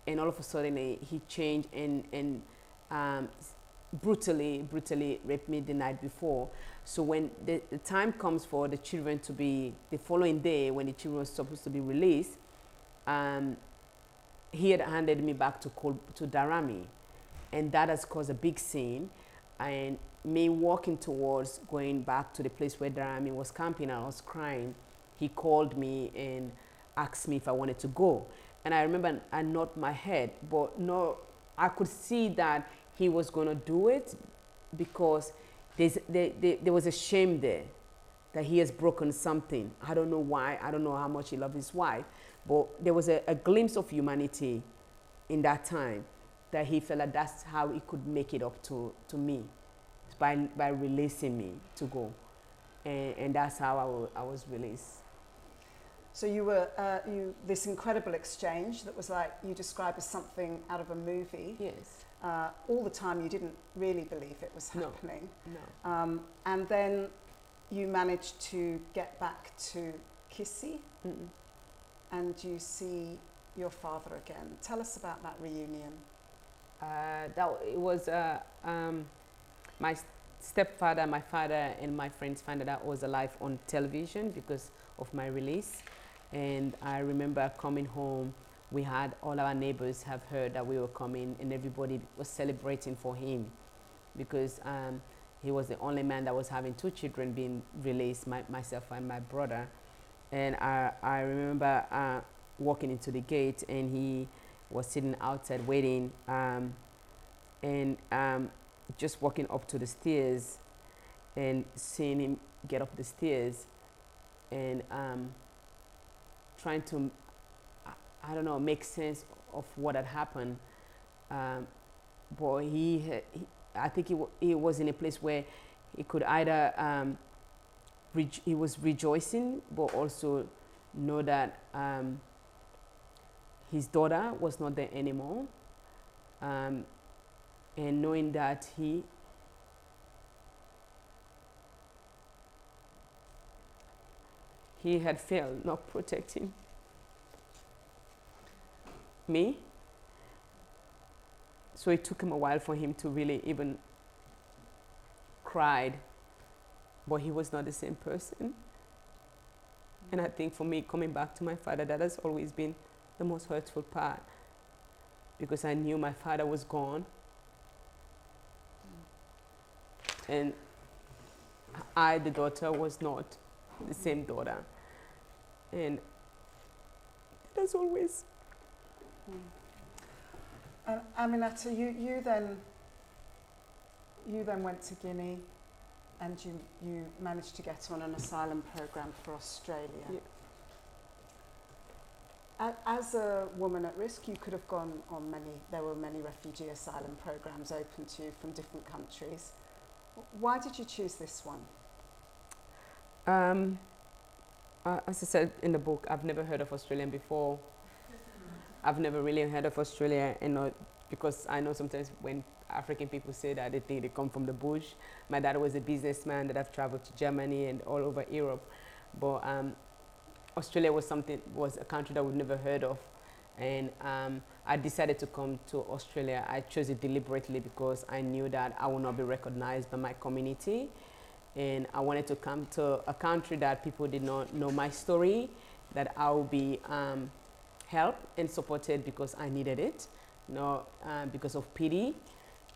and all of a sudden he changed and brutally raped me the night before. So when the time comes for the children to be, the following day when the children were supposed to be released, he had handed me back to Darami, and that has caused a big scene. And me walking towards going back to the place where Darami was camping, I was crying. He called me and asked me if I wanted to go. And I remember I nodded my head, but no, I could see that he was going to do it, because there was a shame there that he has broken something. I don't know why. I don't know how much he loved his wife, but there was a glimpse of humanity in that time, that he felt that that's how he could make it up to me, by releasing me to go. And that's how I was released. So you were, this incredible exchange that was like, you described as something out of a movie. Yes. All the time you didn't really believe it was happening. No. And then you managed to get back to Kissy, and you see your father again. Tell us about that reunion. It was my stepfather, my father, and my friends found out I was alive on television because of my release. And I remember coming home, we had all our neighbors have heard that we were coming, and everybody was celebrating for him, because he was the only man that was having 2 children being released, myself and my brother. And I remember walking into the gate, and he was sitting outside waiting, and just walking up to the stairs and seeing him get up the stairs, and trying to, I don't know, make sense of what had happened. But I think he was in a place where he could either, he was rejoicing, but also know that his daughter was not there anymore. And knowing that he had failed not protecting me. So it took him a while for him to really even cry, but he was not the same person. And I think for me, coming back to my father, that has always been the most hurtful part, because I knew my father was gone. And I, the daughter, was not the same daughter. And that's always... Aminata, you then went to Guinea, and you managed to get on an asylum program for Australia. Yeah. As a woman at risk, you could have gone on there were many refugee asylum programs open to you from different countries. Why did you choose this one? As I said in the book, I've never heard of Australian before. I've never really heard of Australia, and not because I know sometimes when African people say that, they think they come from the bush. My dad was a businessman that I've traveled to Germany and all over Europe, but Australia was a country that we've never heard of, and I decided to come to Australia. I chose it deliberately because I knew that I would not be recognized by my community, and I wanted to come to a country that people did not know my story, that I would be helped and supported because I needed it, not because of pity.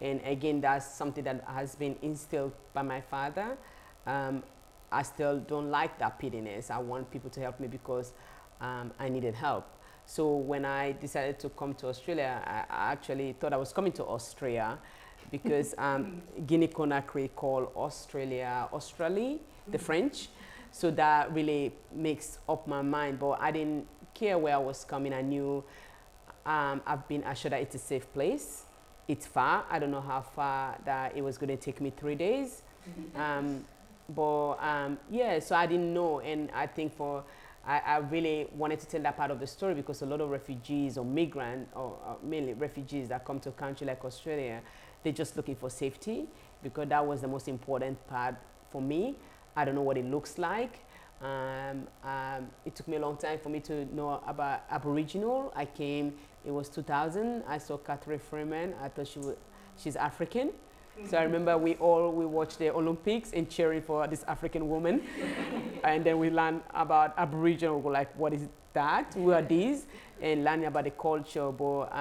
And again, that's something that has been instilled by my father. I still don't like that pittiness. I want people to help me because I needed help. So when I decided to come to Australia, I actually thought I was coming to Austria because Guinea-Conakry call Australia Australie, the French. So that really makes up my mind, but I didn't care where I was coming. I knew I've been assured that it's a safe place. It's far. I don't know how far that it was going to take me 3 days. Yeah, so I didn't know, and I think I really wanted to tell that part of the story because a lot of refugees or migrants, or mainly refugees that come to a country like Australia, they're just looking for safety, because that was the most important part for me. I don't know what it looks like. It took me a long time for me to know about Aboriginal. I came, it was 2000. I saw Catherine Freeman. I thought she's African. So I remember we watched the Olympics and cheering for this African woman. And then we learned about Aboriginal. We were like, what is that? Who are these? And learning about the culture. But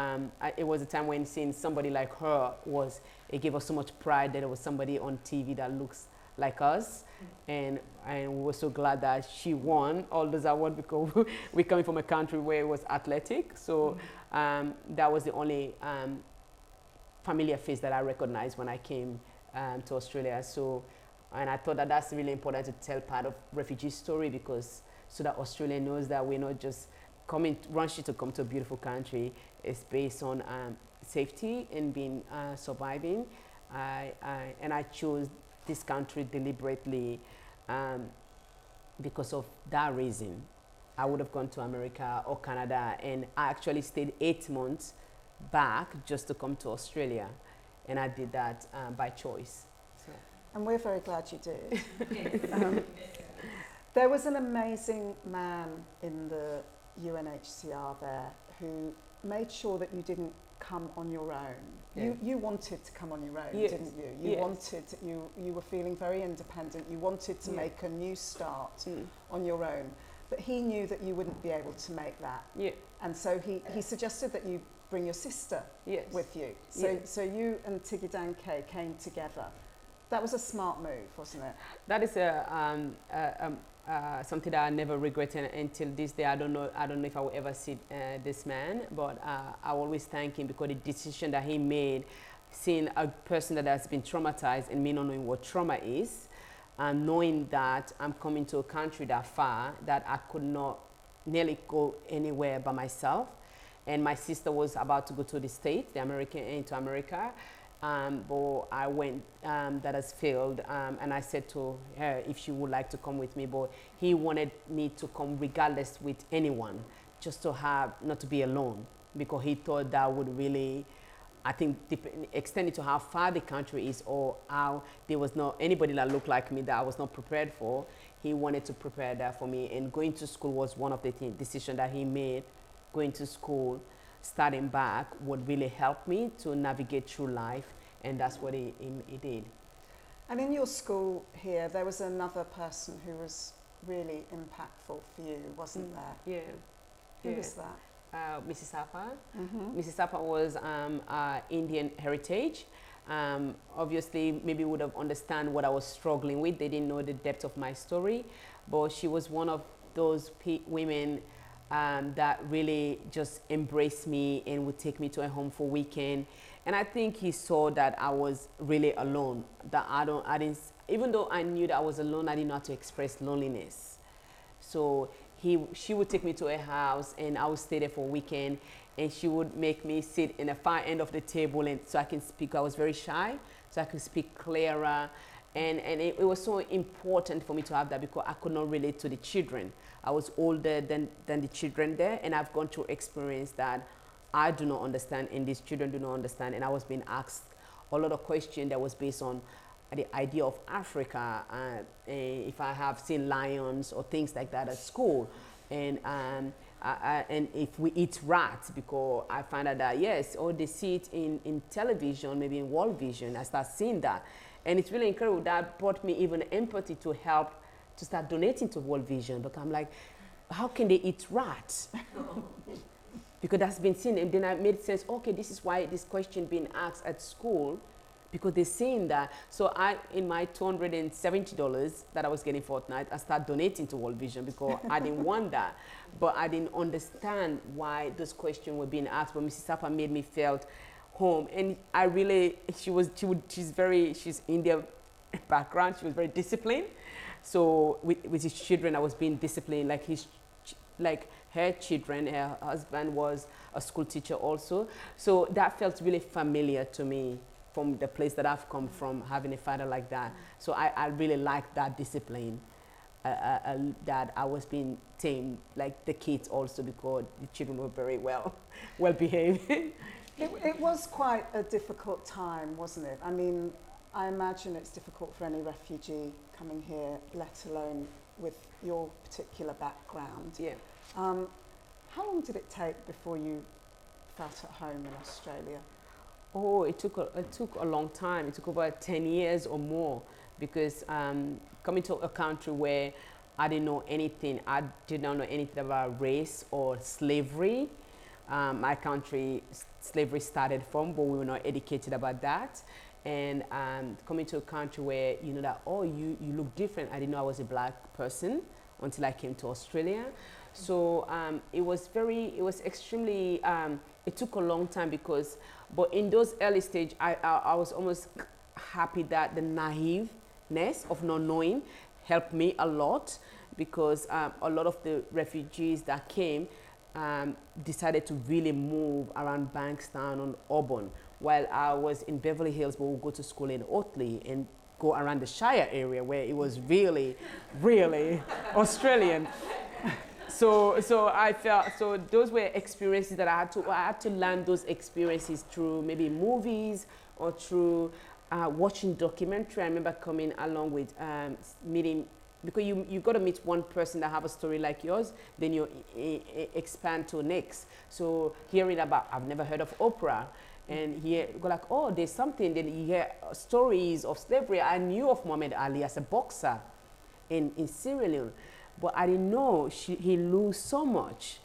it was a time when seeing somebody like her it gave us so much pride that there was somebody on TV that looks like us. And we were so glad that she won all those awards, because we're coming from a country where it was athletic. So that was the only familiar face that I recognized when I came to Australia. So, and I thought that that's really important to tell part of refugee story, because so that Australia knows that we're not just rushing to come to a beautiful country. It's based on safety and being surviving. And I chose this country deliberately because of that reason. I would have gone to America or Canada, and I actually stayed 8 months back just to come to Australia, and I did that by choice. So. And we're very glad you did. There was an amazing man in the UNHCR there who made sure that you didn't come on your own. Yeah. You wanted to come on your own, Yes. didn't you? You were feeling very independent. You wanted to Yeah. make a new start on your own. But he knew that you wouldn't be able to make that. Yeah. And so he suggested that you bring your sister Yes. with you. So you and Tigidanke came together. That was a smart move, wasn't it? That is something that I never regretted until this day. I don't know if I will ever see this man, but I always thank him, because the decision that he made, seeing a person that has been traumatized and me not knowing what trauma is, and knowing that I'm coming to a country that far, that I could not nearly go anywhere by myself. And my sister was about to go to the States, into America. But I went, that has failed, and I said to her if she would like to come with me, but he wanted me to come regardless with anyone, just to not to be alone, because he thought that would really, I think, extend it to how far the country is, or how there was not anybody that looked like me that I was not prepared for. He wanted to prepare that for me, and going to school was one of the decisions that he made. Going to school, starting back would really help me to navigate through life, and that's what it did. And in your school here, there was another person who was really impactful for you, wasn't there? Yeah. Who was that? Mrs. Sapa. Mrs. Sapa was Indian heritage. Obviously, maybe would have understand what I was struggling with. They didn't know the depth of my story, but she was one of those women that really just embraced me and would take me to a home for weekend. And I think he saw that I was really alone. That I didn't, even though I knew that I was alone, I didn't know how to express loneliness. So she would take me to a house, and I would stay there for a weekend, and she would make me sit in the far end of the table, and so I can speak. I was very shy, so I could speak clearer. And it was so important for me to have that, because I could not relate to the children. I was older than the children there, and I've gone through experience that I do not understand, and these children do not understand. And I was being asked a lot of questions that was based on the idea of Africa, if I have seen lions or things like that at school, and if we eat rats, because I found out that yes, or they see it in television, maybe in World Vision. I start seeing that, and it's really incredible. That brought me even empathy to help to start donating to World Vision. But I'm like, how can they eat rats? Because that's been seen, and then I made sense. Okay, this is why this question being asked at school, because they're saying that. So in my $270 that I was getting fortnight, I started donating to World Vision, because I didn't want that, but I didn't understand why those questions were being asked. But Mrs. Sapa made me felt home, and I really, she's Indian background. She was very disciplined. So with his children, I was being disciplined, like her children. Her husband was a school teacher also. So that felt really familiar to me from the place that I've come from, having a father like that. So I really liked that discipline, that I was being tamed, like the kids also, because the children were very well behaved. It was quite a difficult time, wasn't it? I mean, I imagine it's difficult for any refugee coming here, let alone with your particular background. Yeah. How long did it take before you felt at home in Australia? Oh, it took a long time. It took over 10 years or more, because coming to a country where I didn't know anything, I did not know anything about race or slavery. My country, slavery started from, but we were not educated about that. And coming to a country where you know that, oh, you look different. I didn't know I was a black person until I came to Australia. So it was extremely, it took a long time, but in those early stage, I was almost happy that the naiveness of not knowing helped me a lot, because a lot of the refugees that came decided to really move around Bankstown and Auburn, while I was in Beverly Hills, but we'll go to school in Otley and go around the Shire area, where it was really, really Australian. So I felt, so those were experiences that I had to learn those experiences through maybe movies or through watching documentary. I remember coming along with meeting, because you got to meet one person that have a story like yours, then you expand to next. So hearing about, I've never heard of Oprah, and here go like, oh, there's something. Then you hear stories of slavery. I knew of Muhammad Ali as a boxer in Sierra Leone, but I didn't know he lost so much.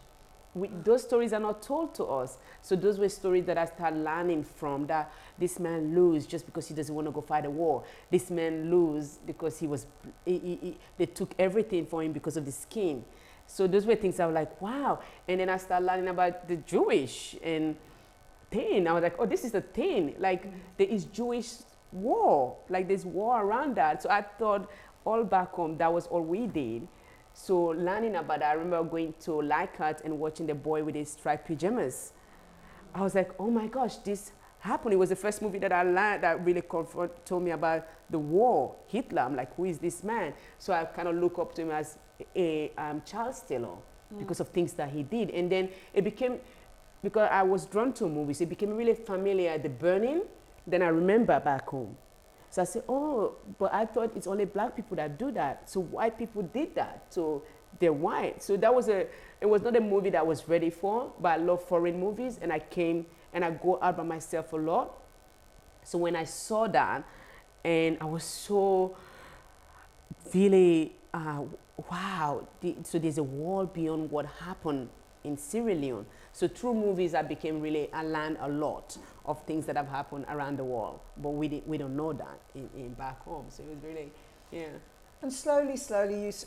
Those stories are not told to us. So those were stories that I started learning from, that this man lose just because he doesn't want to go fight a war. This man lose because they took everything for him because of the skin. So those were things I was like, wow. And then I started learning about the Jewish and thing. I was like, oh, this is a thing. Like there is Jewish war. Like there's war around that. So I thought all back home, that was all we did. So learning about that, I remember going to Leichhardt and watching the boy with his striped pajamas. I was like, oh my gosh, this happened. It was the first movie that I learned that really told me about the war, Hitler. I'm like, who is this man? So I kind of look up to him as a child stealer because of things that he did. And then it became, because I was drawn to movies, it became really familiar, The Burning. Then I remember back home. So I said, oh, but I thought it's only black people that do that. So white people did that. So they're white. So it was not a movie that I was ready for, but I love foreign movies, and I came and I go out by myself a lot. So when I saw that, and I was so really, wow, so there's a world beyond what happened in Sierra Leone. So through movies, I learned a lot of things that have happened around the world, but we don't know that in back home. So it was really, yeah. And slowly,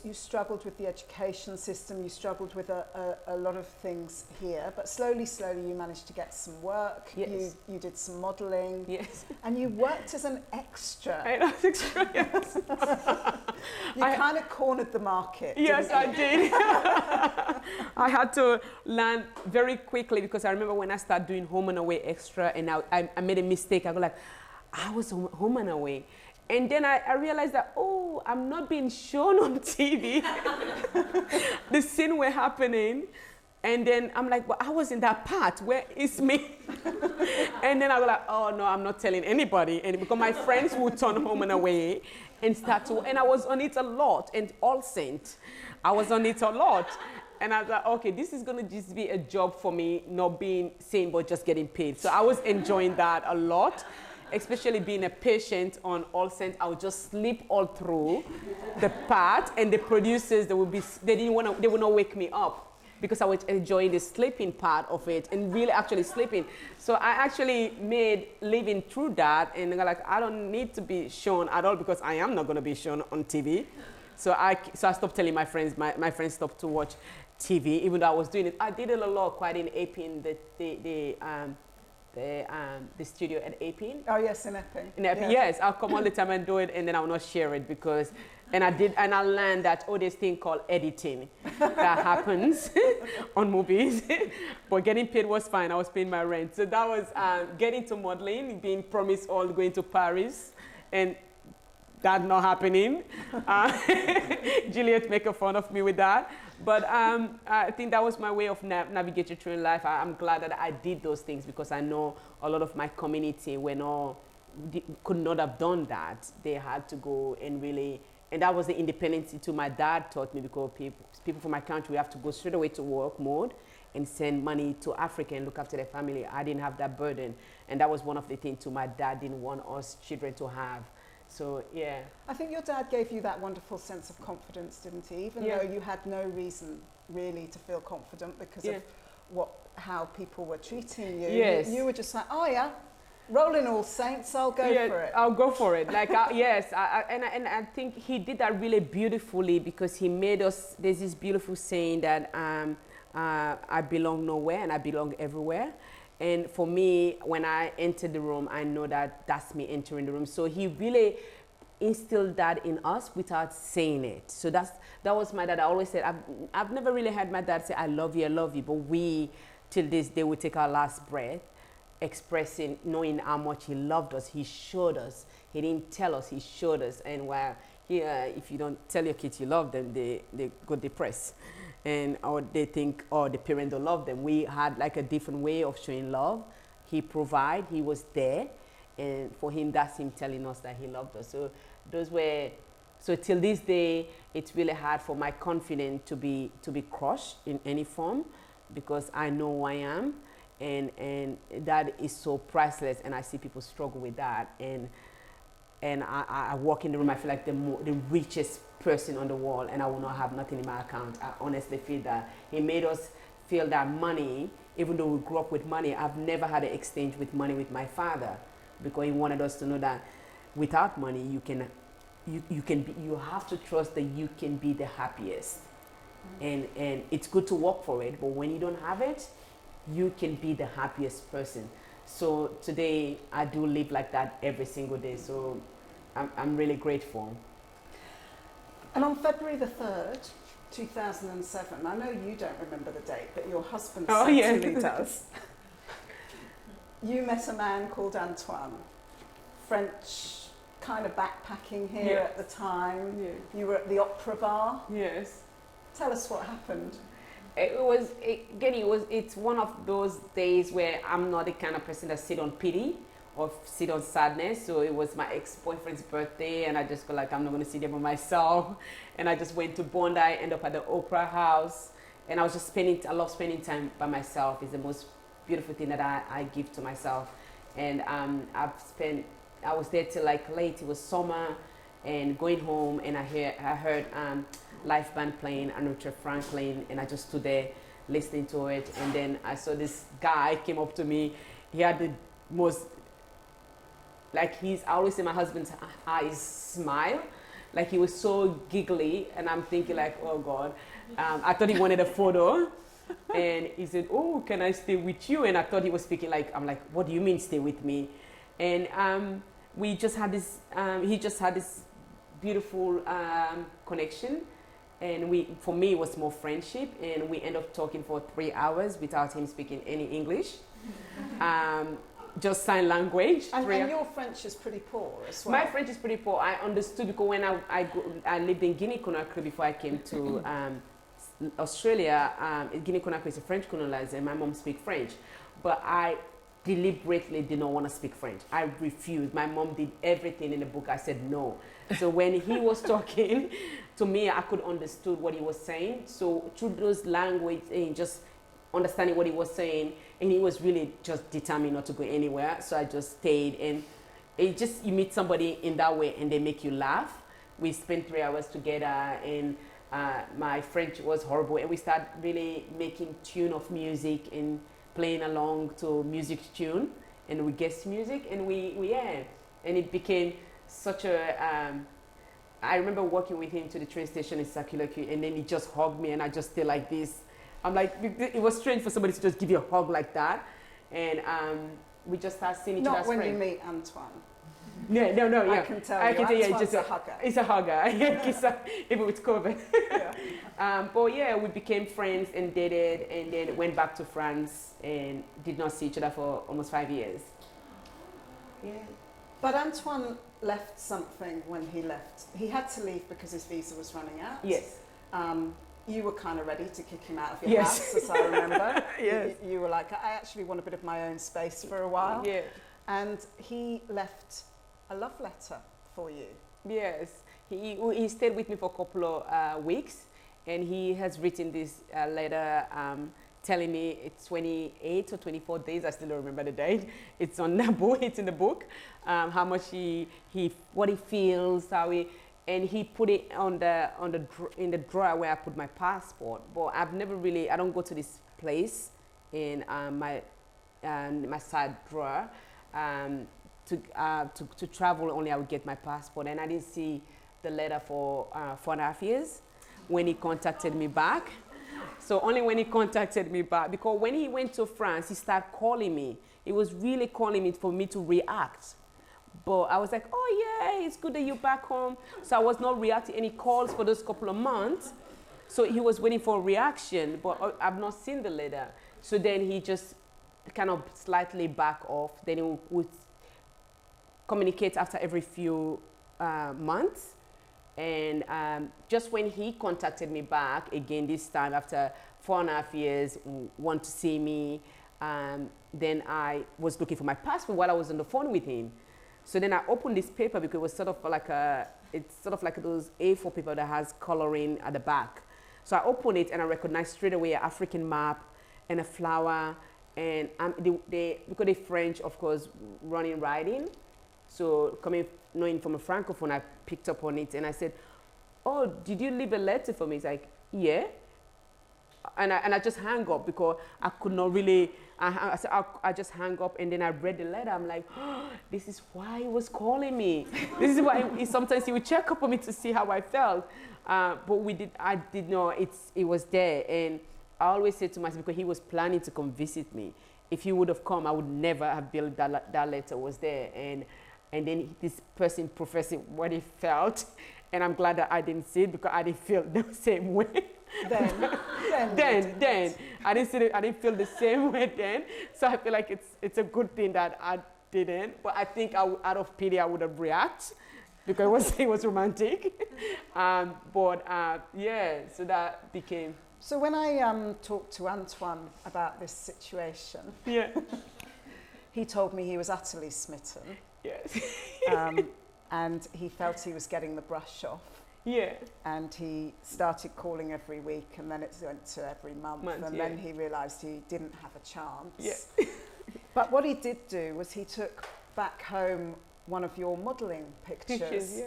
you struggled with the education system, you struggled with a lot of things here, but slowly, you managed to get some work. Yes. You did some modelling. Yes. And you worked as an extra. I was extra, yes. You kind of cornered the market. Yes, I did. I had to learn very quickly, because I remember when I started doing Home and Away extra, and I made a mistake. I go like, I was Home and Away. And then I realized that, oh, I'm not being shown on TV. The scene were happening. And then I'm like, well, I was in that part. Where is me? And then I was like, oh, no, I'm not telling anybody. And because my friends would turn Home and Away and start to, and I was on it a lot. And All Saint, I was on it a lot. And I was like, okay, this is going to just be a job for me, not being seen, but just getting paid. So I was enjoying that a lot. Especially being a patient on All Saints, I would just sleep all through the part, and the producers, they would not wake me up, because I was enjoying the sleeping part of it and really actually sleeping. So I actually made living through that, and like, I don't need to be shown at all, because I am not going to be shown on TV. So I stopped telling my friends. My friends stopped to watch TV, even though I was doing it. I did it a lot, quite in Apin, the studio at Apin. Oh yes, in Epping. In Epping, yeah. Yes. I'll come all the time and do it, and then I will not share it, because, and I learned that, oh, this thing called editing that happens on movies. But getting paid was fine. I was paying my rent. So that was getting to modeling, being promised all going to Paris, and that not happening. Juliet make fun of me with that. But I think that was my way of navigating through life. I'm glad that I did those things, because I know a lot of my community could not have done that. They had to go and really, and that was the independence too my dad taught me, because people from my country, we have to go straight away to work mode and send money to Africa and look after their family. I didn't have that burden. And that was one of the things too my dad didn't want us children to have. So, yeah. I think your dad gave you that wonderful sense of confidence, didn't he? Even though you had no reason really to feel confident because of how people were treating you. Yes. You were just like, oh yeah, rolling All Saints, I'll go for it. I'll go for it. Like, yes. And I think he did that really beautifully, because he made us, there's this beautiful saying that I belong nowhere and I belong everywhere. And for me, when I entered the room, I know that that's me entering the room. So he really instilled that in us without saying it. So that was my dad. I always said, I've never really had my dad say, I love you. But we, till this day, we take our last breath, expressing, knowing how much he loved us. He showed us. He didn't tell us, he showed us. And while if you don't tell your kids you love them, they go depressed. Or they think, oh, the parent don't love them. We had like a different way of showing love. He provided, he was there. And for him, that's him telling us that he loved us. So so till this day, it's really hard for my confidence to be crushed in any form, because I know who I am. And that is so priceless. And I see people struggle with that. And I walk in the room, I feel like the richest person on the wall, and I will not have nothing in my account. I honestly feel that he made us feel that money, even though we grew up with money, I've never had an exchange with money with my father, because he wanted us to know that without money, you have to trust that you can be the happiest. And it's good to work for it, but when you don't have it, you can be the happiest person. So today, I do live like that every single day. So I'm really grateful. And on February the 3rd, 2007, I know you don't remember the date, but your husband certainly does. You met a man called Antoine, French, kind of backpacking here at the time. Yes. You were at the Opera Bar. Yes. Tell us what happened. It's one of those days where I'm not the kind of person that sit on pity of sit on sadness. So it was my ex-boyfriend's birthday, and I just felt like I'm not going to sit there by myself. And I just went to Bondi, end up at the Opera House, and I was just I love spending time by myself. It's the most beautiful thing that I give to myself. And I was there till like late. It was summer, and going home, and I heard live band playing, Aretha Franklin, and I just stood there listening to it. And then I saw this guy came up to me. He had the most, like, I always say my husband's eyes smile. Like, he was so giggly, and I'm thinking like, oh God. I thought he wanted a photo, and he said, oh, can I stay with you? And I thought he was speaking like, I'm like, what do you mean stay with me? And we just had this, he just had this beautiful connection. And for me, it was more friendship, and we ended up talking for 3 hours without him speaking any English. Just sign language. And your French is pretty poor as well. My French is pretty poor. I understood because when I lived in Guinea-Conakry before I came to Australia. Guinea-Conakry is a French colonizer, and my mom speaks French. But I deliberately did not want to speak French. I refused. My mom did everything in the book. I said no. So when he was talking to me, I could understood what he was saying. So through those language and just understanding what he was saying, and he was really just determined not to go anywhere. So I just stayed, and it just, you meet somebody in that way and they make you laugh. We spent 3 hours together, and my French was horrible, and we started really making tune of music and playing along to music tune, and we guessed music, and we and it became such a I remember walking with him to the train station in Sakilaki, and then he just hugged me, and I just stayed like this. I'm like, it was strange for somebody to just give you a hug like that. And we just started seeing each other as friends. Not when you meet Antoine. Yeah, no, yeah. I can tell you, Antoine's just a hugger. It's a hugger, even with COVID. Yeah. But yeah, we became friends and dated, and then went back to France and did not see each other for almost 5 years. Yeah. But Antoine left something when he left. He had to leave because his visa was running out. Yes. You were kind of ready to kick him out of your house, as I remember. Yes. You were like, I actually want a bit of my own space for a while. Yeah. And he left a love letter for you. Yes. He stayed with me for a couple of weeks, and he has written this letter telling me it's 28 or 24 days. I still don't remember the date. It's on the book. It's in the book. How much what he feels, and he put it in the drawer where I put my passport. But I've never really, I don't go to this place in my side drawer to travel. Only I would get my passport, and I didn't see the letter for 4.5 years when he contacted me back. So only when he contacted me back, because when he went to France, he started calling me. He was really calling me for me to react. But I was like, oh yeah, it's good that you're back home. So I was not reacting any calls for those couple of months. So he was waiting for a reaction, but I've not seen the letter. So then he just kind of slightly back off. Then he would communicate after every few months. And just when he contacted me back, again this time after 4.5 years, want to see me, then I was looking for my passport while I was on the phone with him. So then I opened this paper because it was sort of like it's sort of like those A4 paper that has coloring at the back. So I opened it and I recognized straight away an African map and a flower, and because they're French, of course, running riding. So knowing from a Francophone, I picked up on it and I said, oh, did you leave a letter for me? He's like, yeah. And I just hung up because I could not really, I just hung up, and then I read the letter. I'm like, oh, this is why he was calling me. This is why sometimes he would check up on me to see how I felt. But I did know it was there. And I always say to myself, because he was planning to come visit me. If he would have come, I would never have believed that letter was there. And then this person professing what he felt. And I'm glad that I didn't see it, because I didn't feel the same way. Then I didn't feel the same way then. So I feel like it's a good thing that I didn't. But I think out of pity I would have reacted, because it was romantic. Yeah, so that became. So when I talked to Antoine about this situation, yeah, he told me he was utterly smitten. Yes. And he felt he was getting the brush off. Yeah. And he started calling every week, and then it went to every month. And then he realised he didn't have a chance. Yeah. But what he did do was he took back home one of your modelling pictures, yeah.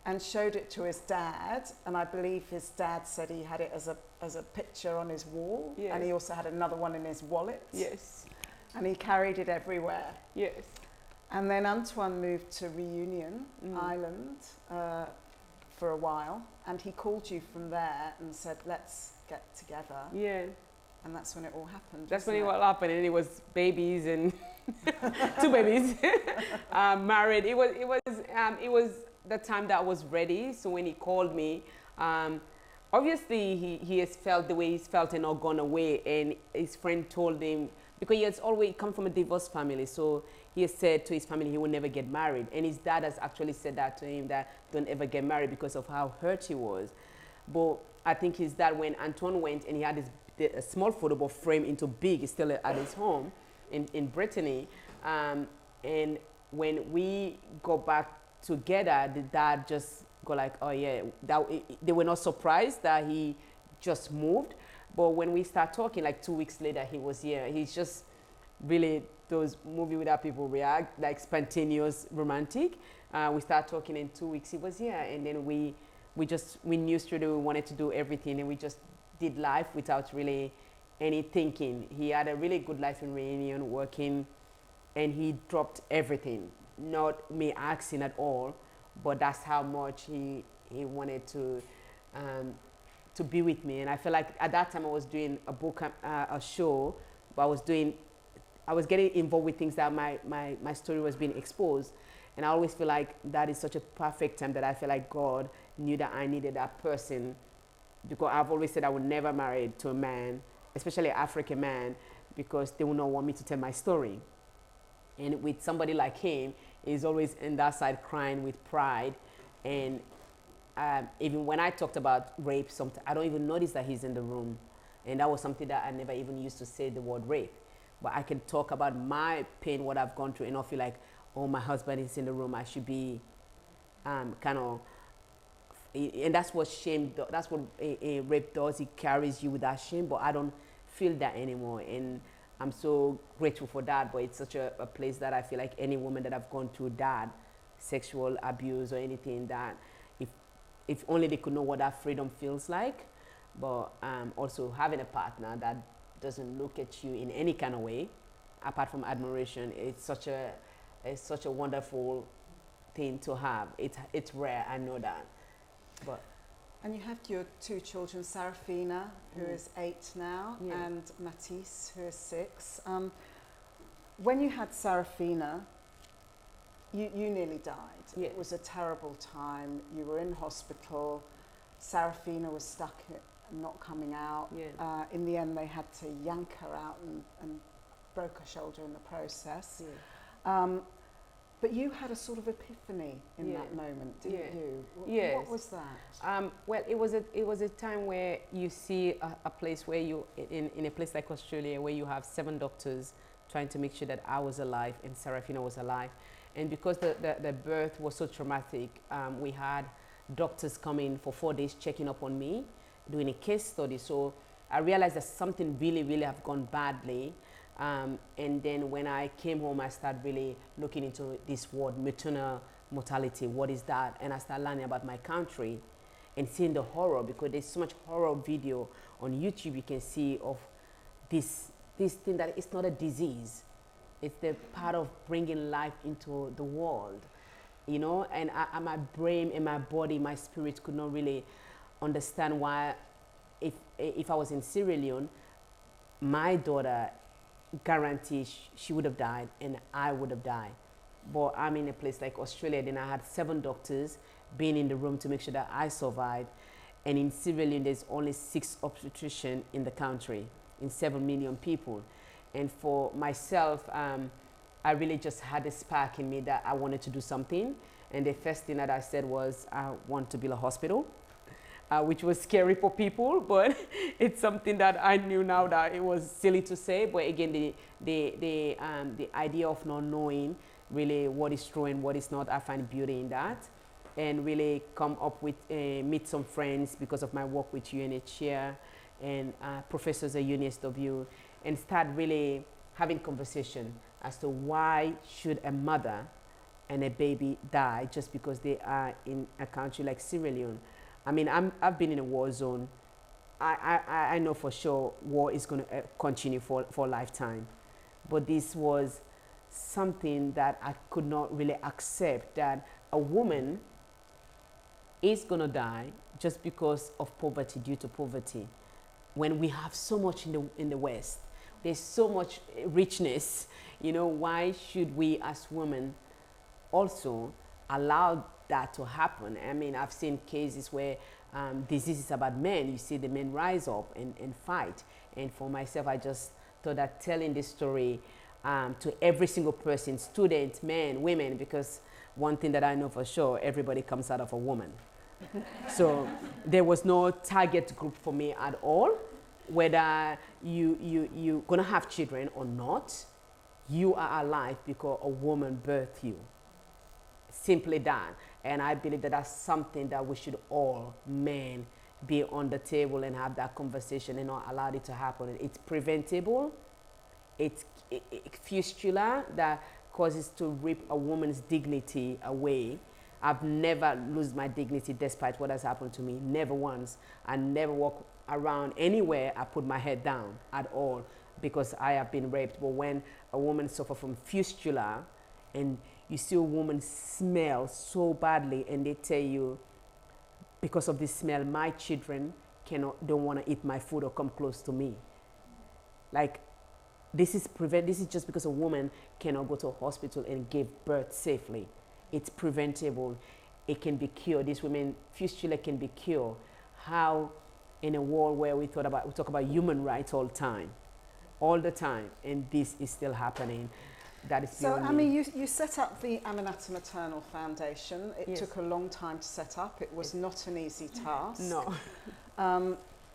and showed it to his dad. And I believe his dad said he had it as a picture on his wall. Yes. And he also had another one in his wallet. Yes. And he carried it everywhere. Yes. And then Antoine moved to Reunion Island for a while, and he called you from there and said, let's get together. Yeah. And that's when it all happened. That's when it all happened, and it was babies and 2 babies, married. It was the time that I was ready. So when he called me, obviously he has felt the way he's felt and not gone away. And his friend told him, because he has always come from a divorced family, so he has said to his family he will never get married. And his dad has actually said that to him, that don't ever get married, because of how hurt he was. But I think his dad, when Antoine went and he had a small photo but framed into big, it's still at his home in Brittany. And when we got back together, the dad just go like, oh yeah, they were not surprised that he just moved. But when we start talking, like 2 weeks later, he was here. He's just really those movie without people react, like spontaneous, romantic. We start talking in 2 weeks, he was here. And then we knew straight away we wanted to do everything, and we just did life without really any thinking. He had a really good life in Reunion, working, and he dropped everything. Not me asking at all, but that's how much he wanted to be with me. And I feel like at that time I was doing a book, a show, but I was getting involved with things that my story was being exposed. And I always feel like that is such a perfect time that I feel like God knew that I needed that person, because I've always said I would never marry to a man, especially an African man, because they would not want me to tell my story. And with somebody like him, he's always in that side crying with pride. And even when I talked about rape, I don't even notice that he's in the room. And that was something that I never even used to say the word rape. But I can talk about my pain, what I've gone through, and not feel like, oh, my husband is in the room, I should be kind of, and that's what shame, that's what a rape does. It carries you with that shame, but I don't feel that anymore. And I'm so grateful for that. But it's such a place that I feel like any woman that I've gone through that, sexual abuse or anything, that if only they could know what that freedom feels like. But also having a partner that doesn't look at you in any kind of way, apart from admiration, it's such a wonderful thing to have. It's rare, I know that. But and you have your 2 children, Sarafina, who is 8 now, and Matisse, who is 6. When you had Sarafina, you nearly died. Yeah. It was a terrible time. You were in hospital. Sarafina was stuck not coming out. Yeah. In the end, they had to yank her out and broke her shoulder in the process. Yeah. But you had a sort of epiphany in that moment, didn't you? Yes. What was that? Well, it was a time where you see a place where you, in a place like Australia, where you have 7 doctors trying to make sure that I was alive and Sarafina was alive. And because the birth was so traumatic, we had doctors coming for 4 days checking up on me, doing a case study. So I realized that something really, really have gone badly. And then when I came home, I started really looking into this word, maternal mortality. What is that? And I started learning about my country and seeing the horror, because there's so much horror video on YouTube you can see of this thing that it's not a disease. It's the part of bringing life into the world, you know? And my brain and my body, my spirit could not really understand why, if I was in Sierra Leone, my daughter, guarantee she would have died and I would have died. But I'm in a place like Australia, then I had 7 doctors being in the room to make sure that I survived. And in Sierra Leone, there's only 6 obstetricians in the country, in 7 million people. And for myself, I really just had a spark in me that I wanted to do something. And the first thing that I said was, I want to build a hospital. which was scary for people, but it's something that I knew now that it was silly to say. But again, the idea of not knowing really what is true and what is not, I find beauty in that. And really come up with, meet some friends because of my work with UNHCR and professors at UNSW, and start really having conversation as to why should a mother and a baby die just because they are in a country like Sierra Leone. I mean, I've been in a war zone. I know for sure war is going to continue for a lifetime. But this was something that I could not really accept, that a woman is going to die just because of poverty, due to poverty. When we have so much in the West, there's so much richness, you know, why should we as women also allow that to happen? I mean, I've seen cases where disease is about men. You see the men rise up and fight. And for myself, I just thought that telling this story to every single person, student, men, women, because one thing that I know for sure, everybody comes out of a woman. So there was no target group for me at all. Whether you're gonna have children or not, you are alive because a woman birthed you. Simply that. And I believe that that's something that we should all, men, be on the table and have that conversation and not allow it to happen. It's preventable. It's fistula that causes to rip a woman's dignity away. I've never lost my dignity despite what has happened to me. Never once. I never walk around anywhere I put my head down at all because I have been raped. But when a woman suffers from fistula and you see a woman smell so badly and they tell you, because of this smell, my children don't want to eat my food or come close to me. Like, this is just because a woman cannot go to a hospital and give birth safely. It's preventable. It can be cured. These women, fistula can be cured. How in a world where we talk about human rights all the time, and this is still happening? That is so, I mean, you set up the Aminata Maternal Foundation. It took a long time to set up. It was not an easy task. No.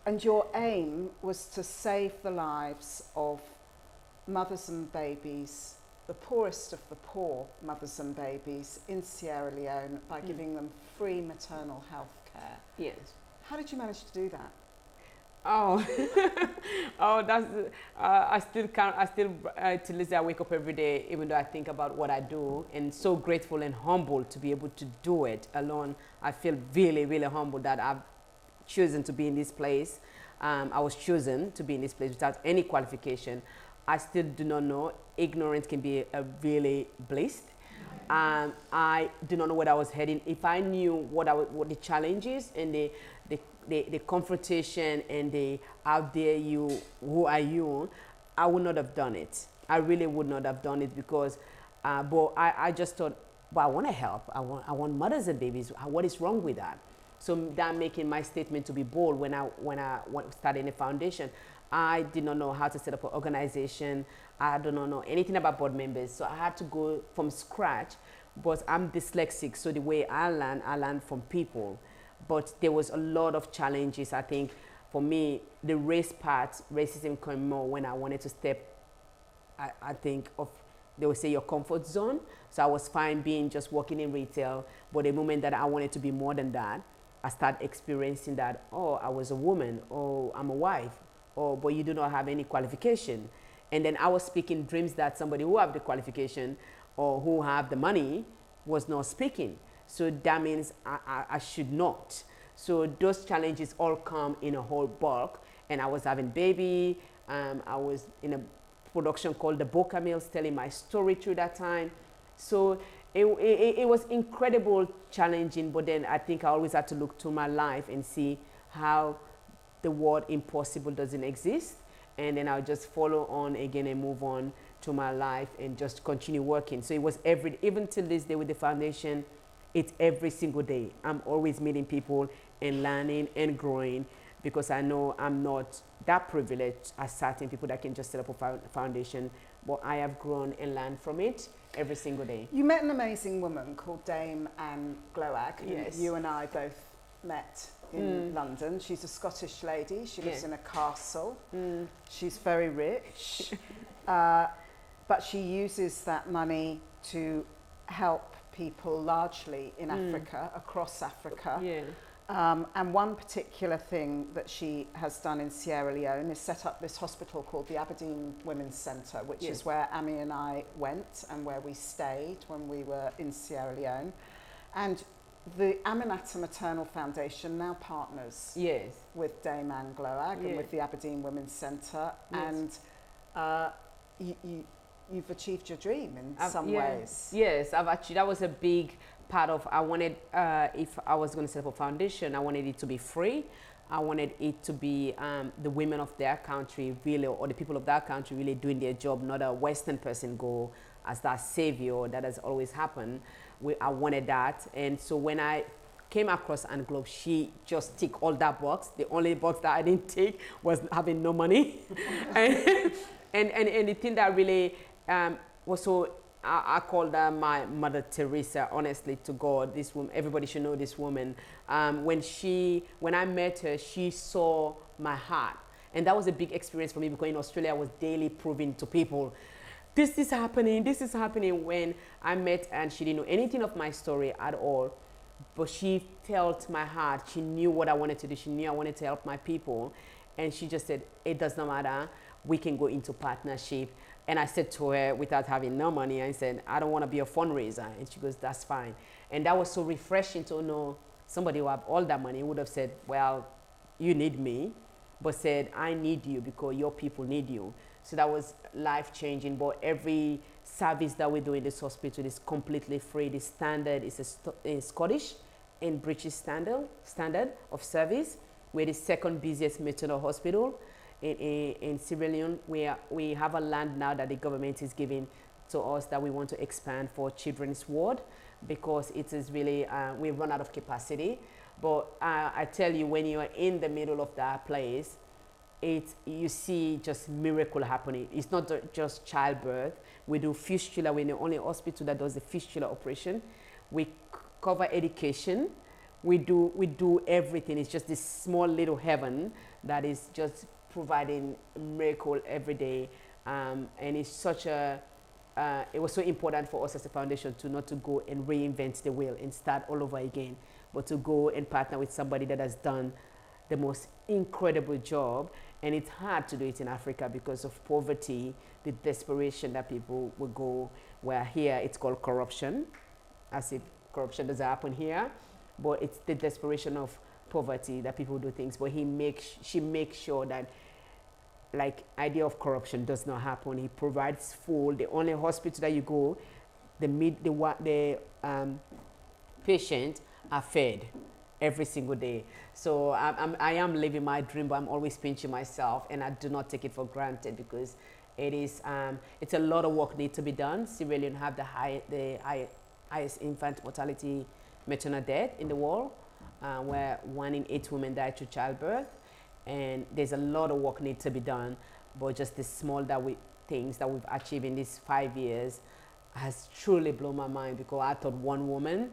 And your aim was to save the lives of mothers and babies, the poorest of the poor mothers and babies in Sierra Leone, by giving them free maternal health care. Yes. How did you manage to do that? Oh, oh, that's. I still till this day I wake up every day, even though I think about what I do, and so grateful and humbled to be able to do it alone. I feel really, really humbled that I've chosen to be in this place. I was chosen to be in this place without any qualification. I still do not know. Ignorance can be a really blessed. I do not know where I was heading. If I knew what the challenges and the confrontation and the out there who are you, I would not have done it. I really would not have done it because, but I just thought, well, I want to help. I want mothers and babies. What is wrong with that? So that making my statement to be bold when I started a foundation. I did not know how to set up an organization. I do not know anything about board members. So I had to go from scratch, but I'm dyslexic. So the way I learn from people. But there was a lot of challenges. I think for me, the race part, racism came more when I wanted to step, I think of, they would say your comfort zone. So I was fine being just working in retail. But the moment that I wanted to be more than that, I started experiencing that, oh, I was a woman, oh, I'm a wife. Oh, but you do not have any qualification. And then I was speaking dreams that somebody who have the qualification or who have the money was not speaking. So that means I should not. So those challenges all come in a whole bulk. And I was having baby. I was in a production called The Boca Mills, telling my story through that time. So it was incredible challenging, but then I think I always had to look to my life and see how the word impossible doesn't exist, and then I'll just follow on again and move on to my life and just continue working. So it was even till this day with the foundation, it's every single day. I'm always meeting people and learning and growing because I know I'm not that privileged as certain people that can just set up a foundation, but I have grown and learned from it every single day. You met an amazing woman called Dame Anne Gloag. Yes. You and I both met in London. She's a Scottish lady. She lives in a castle. She's very rich. But she uses that money to help people largely in Africa, across Africa. And one particular thing that she has done in Sierra Leone is set up this hospital called the Aberdeen Women's Centre, which is where Ami and I went and where we stayed when we were in Sierra Leone. And the Aminata Maternal Foundation now partners with Dame Anne Gloag and with the Aberdeen Women's Centre. And you've achieved your dream in some ways. Yes, I've achieved. That was a big part of, I wanted, if I was going to set up a foundation, I wanted it to be free. I wanted it to be the women of their country really, or the people of that country really doing their job, not a Western person go as that savior that has always happened. I wanted that. And so when I came across Anne Globe, she just ticked all that box. The only box that I didn't tick was having no money. and the thing that really was so, I called her my Mother Teresa, honestly, to God. This woman, everybody should know this woman. When I met her, she saw my heart. And that was a big experience for me, because in Australia, I was daily proving to people, this is happening, this is happening. When I met her, and she didn't know anything of my story at all, but she felt my heart. She knew what I wanted to do. She knew I wanted to help my people. And she just said, it does not matter. We can go into partnership. And I said to her, without having no money, I said, I don't want to be a fundraiser. And she goes, that's fine. And that was so refreshing to know somebody who have all that money would have said, well, you need me, but said, I need you because your people need you. So that was life-changing. But every service that we do in this hospital is completely free. The standard is a Scottish and British standard of service. We're the second busiest maternal hospital in Sierra Leone. We have a land now that the government is giving to us that we want to expand for children's ward, because it is really, we've run out of capacity. But I tell you, when you are in the middle of that place, you see just miracle happening. It's not just childbirth. We do fistula. We're the only hospital that does the fistula operation. We cover education. We do everything. It's just this small little heaven that is just providing miracle every day. And it's such a, it was so important for us as a foundation to not to go and reinvent the wheel and start all over again, but to go and partner with somebody that has done the most incredible job. And it's hard to do it in Africa because of poverty, the desperation that people will go, where here it's called corruption, as if corruption doesn't happen here, but it's the desperation of poverty that people do things. But she makes sure that, like, idea of corruption does not happen. He provides food. The only hospital that you go, the patients are fed every single day. So I am living my dream, but I'm always pinching myself, and I do not take it for granted, because it is it's a lot of work need to be done. Sierra Leone have the highest infant mortality maternal death in the world, where 1 in 8 women die through childbirth, and there's a lot of work need to be done. But just the small things that we've achieved in these 5 years has truly blown my mind, because I thought one woman,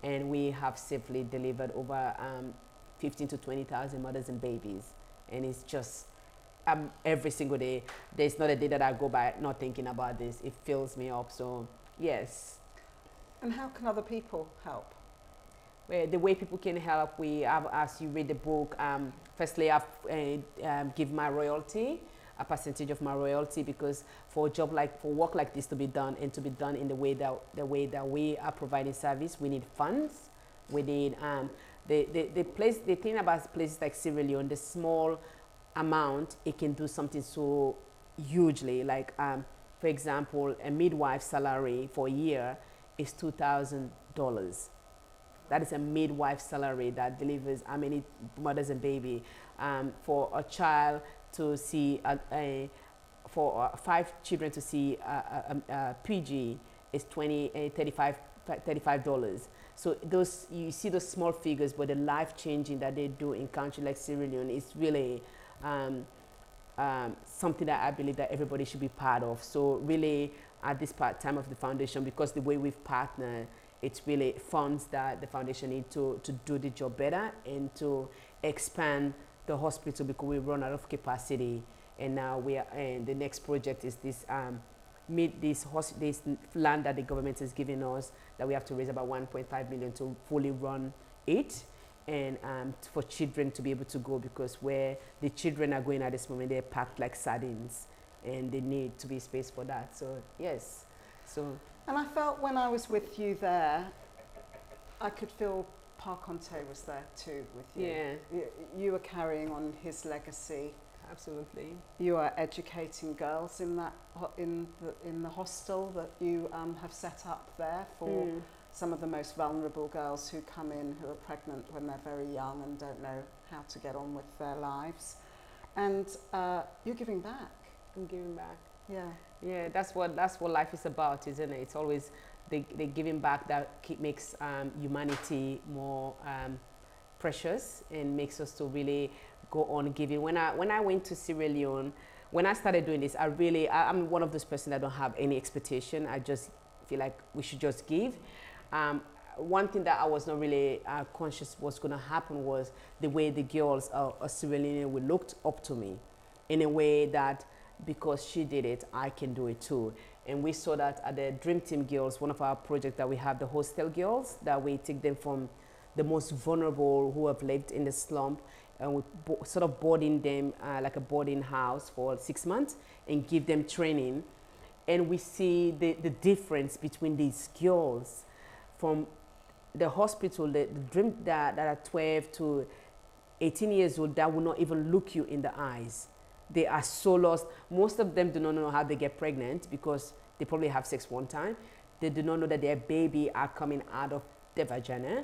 and we have safely delivered over 15 to 20,000 mothers and babies. And it's just every single day, there's not a day that I go by not thinking about this. It fills me up. So yes. And how can other people help? Well, the way people can help, we have, as you read the book, firstly I've give my royalty, a percentage of my royalty, because for work like this to be done, and to be done in the way that we are providing service, we need funds. We need the thing about places like Sierra Leone, the small amount, it can do something so hugely. Like for example, a midwife salary for a year is $2,000. That is a midwife salary that delivers how many mothers and baby. For a child to see for 5 children to see a PG is $35. So you see those small figures, but the life changing that they do in country like Sierra Leone is really something that I believe that everybody should be part of. So really, at this time of the foundation, because the way we've partnered, it's really funds that the foundation need to do the job better and to expand the hospital because we run out of capacity. And now and the next project is this this land that the government is giving us, that we have to raise about 1.5 million to fully run it, and for children to be able to go, because where the children are going at this moment, they're packed like sardines, and they need to be space for that. So yes, and I felt when I was with you there, I could feel Pa Conteh was there too with you. Yeah, you were carrying on his legacy. absolutely. You are educating girls in that in the hostel that you have set up there for some of the most vulnerable girls who come in who are pregnant when they're very young and don't know how to get on with their lives. And you're giving back. I'm giving back. Yeah. Yeah, that's what life is about, isn't it? It's always the giving back that makes humanity more precious and makes us to really go on giving. When I went to Sierra Leone, when I started doing this, I'm one of those persons that don't have any expectation. I just feel like we should just give. One thing that I was not really conscious was going to happen was the way the girls of Sierra Leone looked up to me, in a way that because she did it, I can do it too. And we saw that at the Dream Team Girls, one of our projects that we have, the hostel girls, that we take them from the most vulnerable who have lived in the slum, and we sort of boarding them like a boarding house for 6 months and give them training. And we see the difference between these girls from the hospital, the dream that are 12 to 18 years old, that will not even look you in the eyes. They are so lost. Most of them do not know how they get pregnant because they probably have sex one time. They do not know that their baby are coming out of their vagina.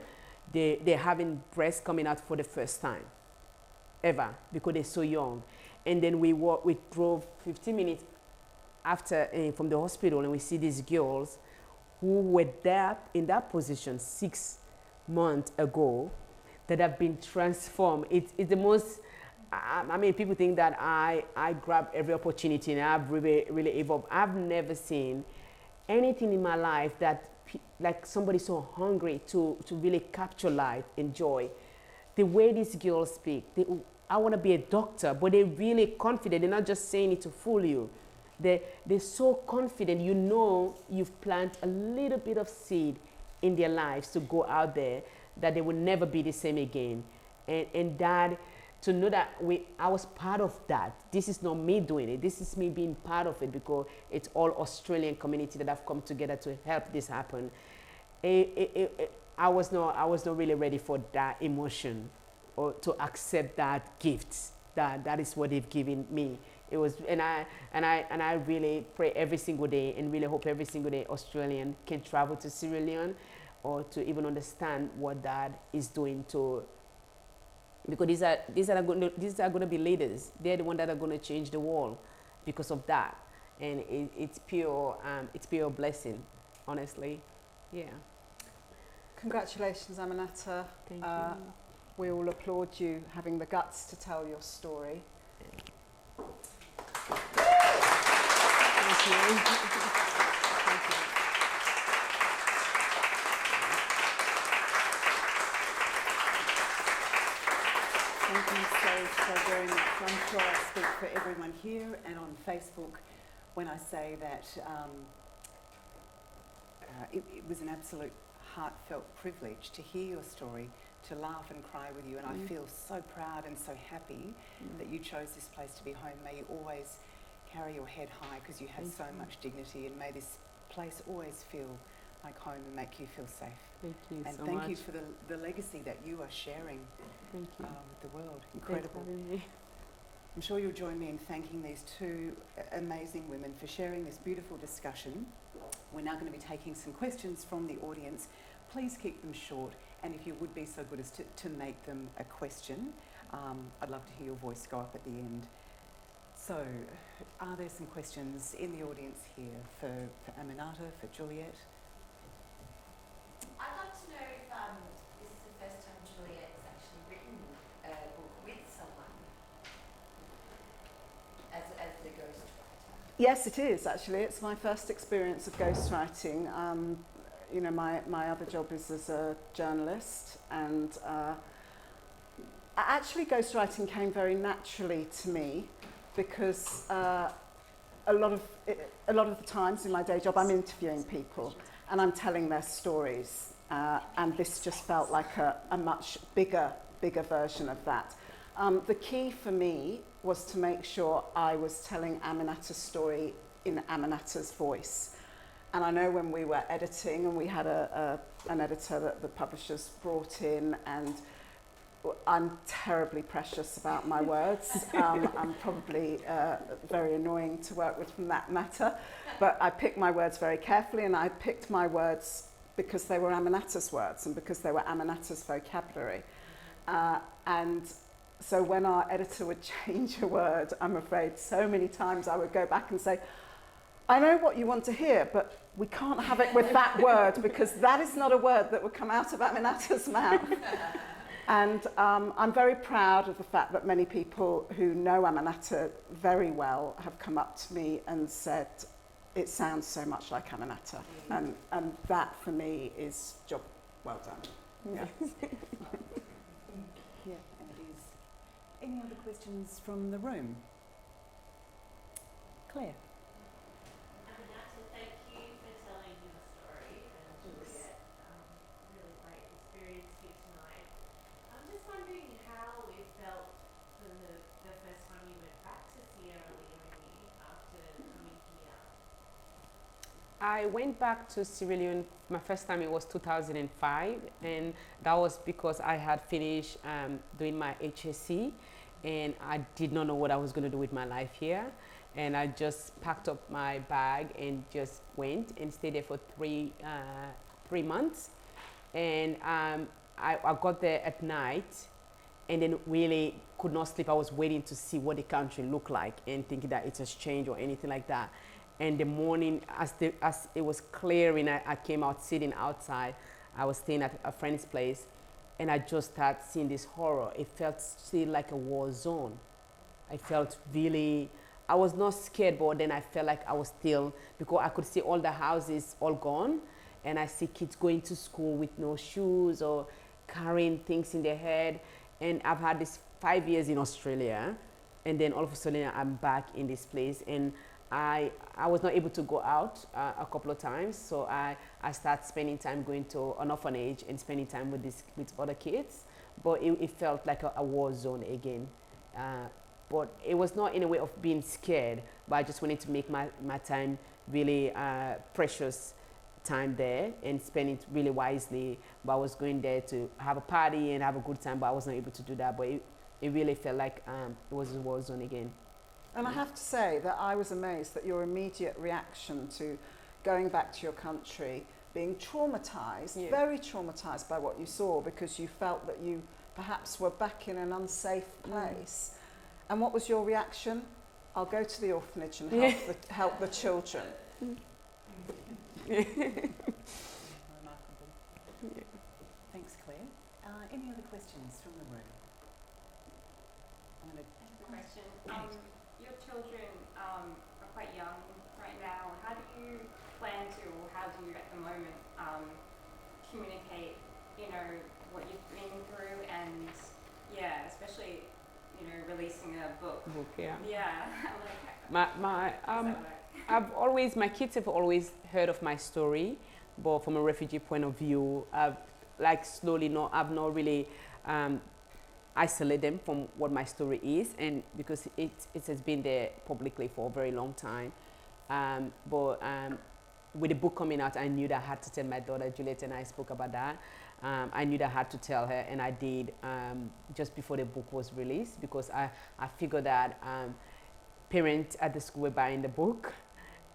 They're having breasts coming out for the first time ever because they're so young. And then we drove 15 minutes after from the hospital, and we see these girls who were there in that position 6 months ago that have been transformed. It's the most, I mean, people think that I grab every opportunity and I've really evolved. I've never seen anything in my life that like somebody so hungry to really capture life, enjoy. The way these girls speak, I want to be a doctor, but they're really confident. They're not just saying it to fool you. They're so confident, you know you've planted a little bit of seed in their lives to go out there, that they will never be the same again. And that, to know that I was part of that. This is not me doing it. This is me being part of it, because it's all Australian community that have come together to help this happen. I was not really ready for that emotion or to accept that gift. That is what they've given me. It was, and I really pray every single day and really hope every single day Australian can travel to Sierra Leone or to even understand what that is doing to, because these are going to be leaders. They're the ones that are going to change the world because of that, and it's pure blessing, honestly. Yeah. Congratulations, Aminata. Thank you. We all applaud you having the guts to tell your story. Thank you. Thank you so very much. I'm sure I speak for everyone here and on Facebook when I say that it was an absolute heartfelt privilege to hear your story, to laugh and cry with you, and I feel so proud and so happy that you chose this place to be home. May you always carry your head high, because you have so much dignity, and may this place always feel like home and make you feel safe. Thank you and so thank much. you for the legacy that you are sharing Thank you. with the world. Thanks Incredible. for having me. I'm sure you'll join me in thanking these two amazing women for sharing this beautiful discussion. We're now going to be taking some questions from the audience. Please keep them short, and if you would be so good as to make them a question, I'd love to hear your voice go up at the end. So, are there some questions in the audience here for Aminata, for Juliet? I'd like to know if this is the first time Juliet has actually written a book with someone as the ghostwriter. Yes, it is actually. It's my first experience of ghostwriting. you know, my other job is as a journalist, and actually ghostwriting came very naturally to me because a lot of the times in my day job I'm interviewing people and I'm telling their stories, and this just felt like a much bigger version of that. The key for me was to make sure I was telling Aminata's story in Aminata's voice. And I know when we were editing, and we had an editor that the publishers brought in, and I'm terribly precious about my words. I'm probably very annoying to work with from that matter, but I picked my words very carefully, and I picked my words because they were Aminata's words and because they were Aminata's vocabulary. And so when our editor would change a word, I'm afraid so many times I would go back and say, I know what you want to hear, but we can't have it with that word because that is not a word that would come out of Aminata's mouth. And I'm very proud of the fact that many people who know Aminata very well have come up to me and said, it sounds so much like Aminata. And that for me is job well done. Yeah. Yeah, and it is. Any other questions from the room? Claire. Aminata, thank you for telling your story, and Juliet, really great experience here tonight. I'm just wondering how it felt for the first time you went back to Sierra Leone after coming here. I went back to Sierra Leone, my first time it was 2005, and that was because I had finished doing my HSC, and I did not know what I was going to do with my life here. And I just packed up my bag and just went and stayed there for three months. And I got there at night and then really could not sleep. I was waiting to see what the country looked like and thinking that it has changed or anything like that. And the morning, as it was clearing, I came out sitting outside. I was staying at a friend's place, and I just started seeing this horror. It felt still like a war zone. I felt really, I was not scared, but then I felt like I was still, because I could see all the houses all gone, and I see kids going to school with no shoes or carrying things in their head. And I've had this 5 years in Australia, and then all of a sudden I'm back in this place, and I was not able to go out a couple of times, so I started spending time going to an orphanage and spending time with other kids, but it felt like a war zone again. But it was not in a way of being scared, but I just wanted to make my time really precious time there and spend it really wisely. But I was going there to have a party and have a good time, but I wasn't able to do that. But it really felt like it was a war zone again. And I have to say that I was amazed that your immediate reaction to going back to your country, being traumatized, very traumatized by what you saw, because you felt that you perhaps were back in an unsafe place. And what was your reaction? I'll go to the orphanage and help the children. Remarkable. Yeah. Thanks, Claire. Any other questions from the room? I'm going to question. Your children are quite young right now. How do you plan to, or how do you at the moment communicate, what you've been through, and especially, releasing a book. Yeah. Yeah. My kids have always heard of my story, but from a refugee point of view, I've not really isolate them from what my story is, and because it has been there publicly for a very long time. But with the book coming out, I knew that I had to tell my daughter. Juliet and I spoke about that. I knew that I had to tell her, and I did just before the book was released, because I figured that parents at the school were buying the book,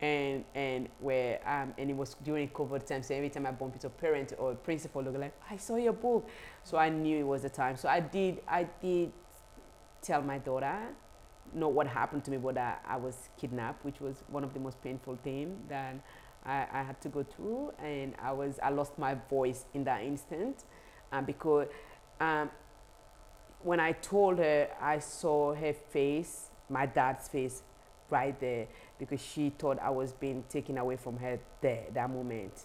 and it was during COVID time, so every time I bump into a parent or a principal, they were like, I saw your book. So I knew it was the time. So I did tell my daughter, not what happened to me, but that I was kidnapped, which was one of the most painful things that I had to go through, and I lost my voice in that instant, because when I told her, I saw her face, my dad's face, right there, because she thought I was being taken away from her there, that moment.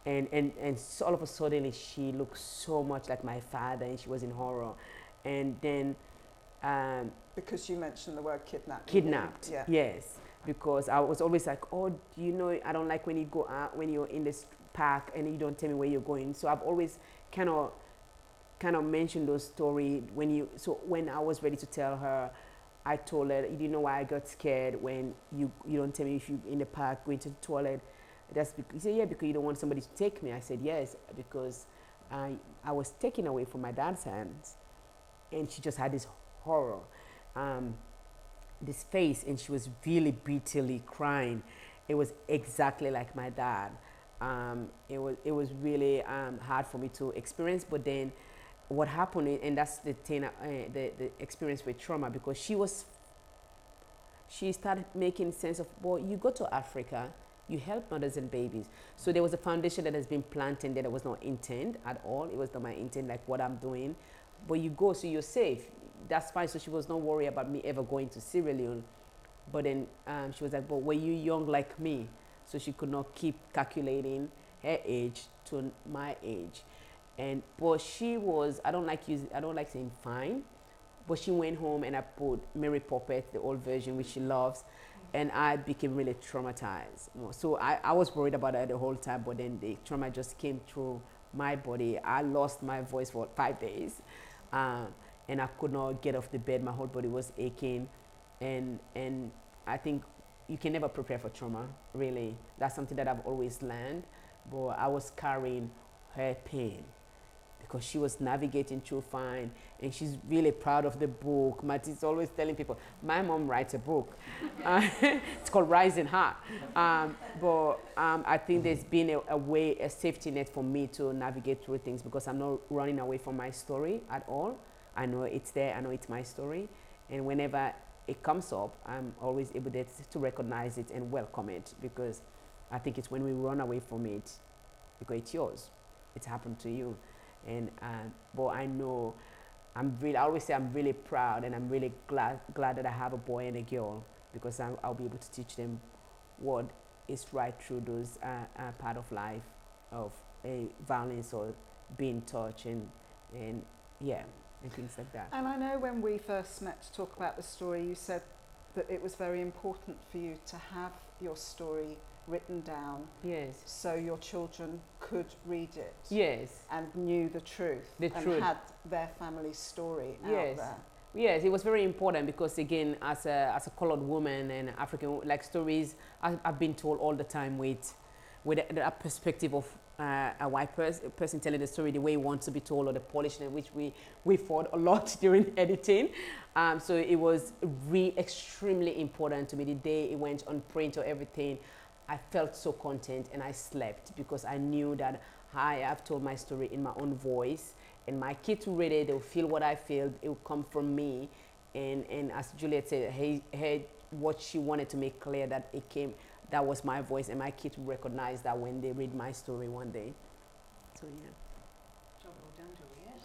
and so all of a sudden she looked so much like my father, and she was in horror. And then because you mentioned the word kidnapped. Kidnapped, Yeah. yes. Because I was always like, oh, you know, I don't like when you go out, when you're in this park and you don't tell me where you're going. So I've always kind of mentioned those stories so when I was ready to tell her, I told her, you know why I got scared when you don't tell me if you're in the park going to the toilet. That's because, he said, yeah, because you don't want somebody to take me. I said, yes, because I was taken away from my dad's hands, and she just had this horror, this face, and she was really bitterly crying. It was exactly like my dad. It was really hard for me to experience, but then what happened, and that's the thing, the experience with trauma, because she started making sense of, well, you go to Africa, you help mothers and babies. So there was a foundation that has been planted that was not intent at all. It was not my intent, like what I'm doing. But you go, so you're safe. That's fine. So she was not worried about me ever going to Sierra Leone. But then she was like, but were you young like me? So she could not keep calculating her age to my age. But she was, I don't like saying fine, but she went home and I put Mary Poppet, the old version, which she loves, and I became really traumatized. So I was worried about her the whole time, but then the trauma just came through my body. I lost my voice for 5 days, and I could not get off the bed. My whole body was aching, and I think you can never prepare for trauma, really. That's something that I've always learned, but I was carrying her pain, because she was navigating through fine, and she's really proud of the book. Matty's always telling people, my mom writes a book. It's called Rising Heart. But I think there's been a safety net for me to navigate through things, because I'm not running away from my story at all. I know it's there, I know it's my story. And whenever it comes up, I'm always able to recognize it and welcome it, because I think it's when we run away from it, because it's yours. It's happened to you. And but I know I always say I'm really proud, and I'm really glad that I have a boy and a girl, because I'll be able to teach them what is right through those part of life of violence or being touched and yeah, and things like that. And I know when we first met to talk about the story, you said that it was very important for you to have your story written down, yes, so your children could read it, yes, and knew the truth, and had their family story out there. Yes, it was very important, because again, as a colored woman and African, like stories, I've been told all the time with a perspective of a white person telling the story the way it wants to be told, or the polishing, which we fought a lot during editing. So it was extremely important to me. The day it went on print or everything, I felt so content, and I slept, because I knew that I have told my story in my own voice, and my kids who read it, they'll feel what I feel. It will come from me, and as Juliet said, what she wanted to make clear, that that was my voice, and my kids will recognize that when they read my story one day. So yeah. Job well done, Juliet.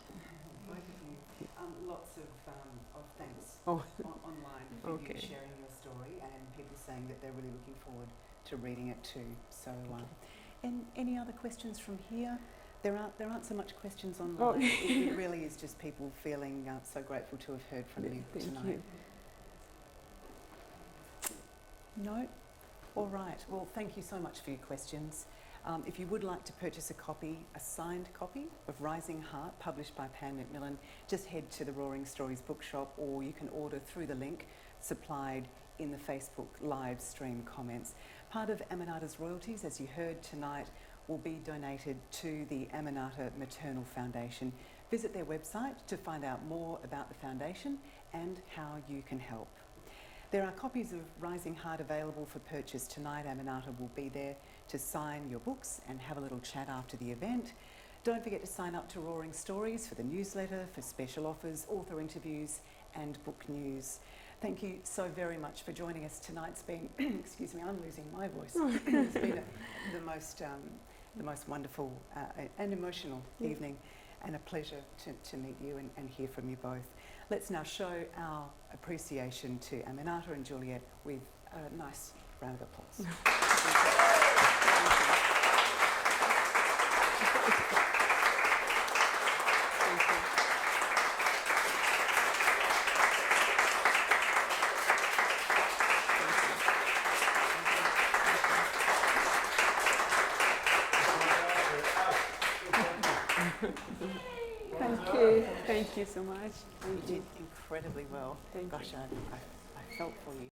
Both of you. Lots of thanks online for you sharing your story, and people saying that they're really looking forward to reading it too. So, and any other questions from here? There aren't so much questions online. It really is just people feeling so grateful to have heard from you tonight. No? All right. Well, thank you so much for your questions. If you would like to purchase a signed copy of Rising Heart, published by Pan Macmillan, just head to the Roaring Stories bookshop, or you can order through the link supplied in the Facebook live stream comments. Part of Aminata's royalties, as you heard tonight, will be donated to the Aminata Maternal Foundation. Visit their website to find out more about the foundation and how you can help. There are copies of Rising Heart available for purchase tonight. Aminata will be there to sign your books and have a little chat after the event. Don't forget to sign up to Roaring Stories for the newsletter, for special offers, author interviews and book news. Thank you so very much for joining us tonight. It's been, excuse me, I'm losing my voice. It's been the most wonderful and emotional evening, and a pleasure to meet you and hear from you both. Let's now show our appreciation to Aminata and Juliet with a nice round of applause. Thank you. Thank you so much. You did incredibly well. Thank you. Gosh, I felt for you.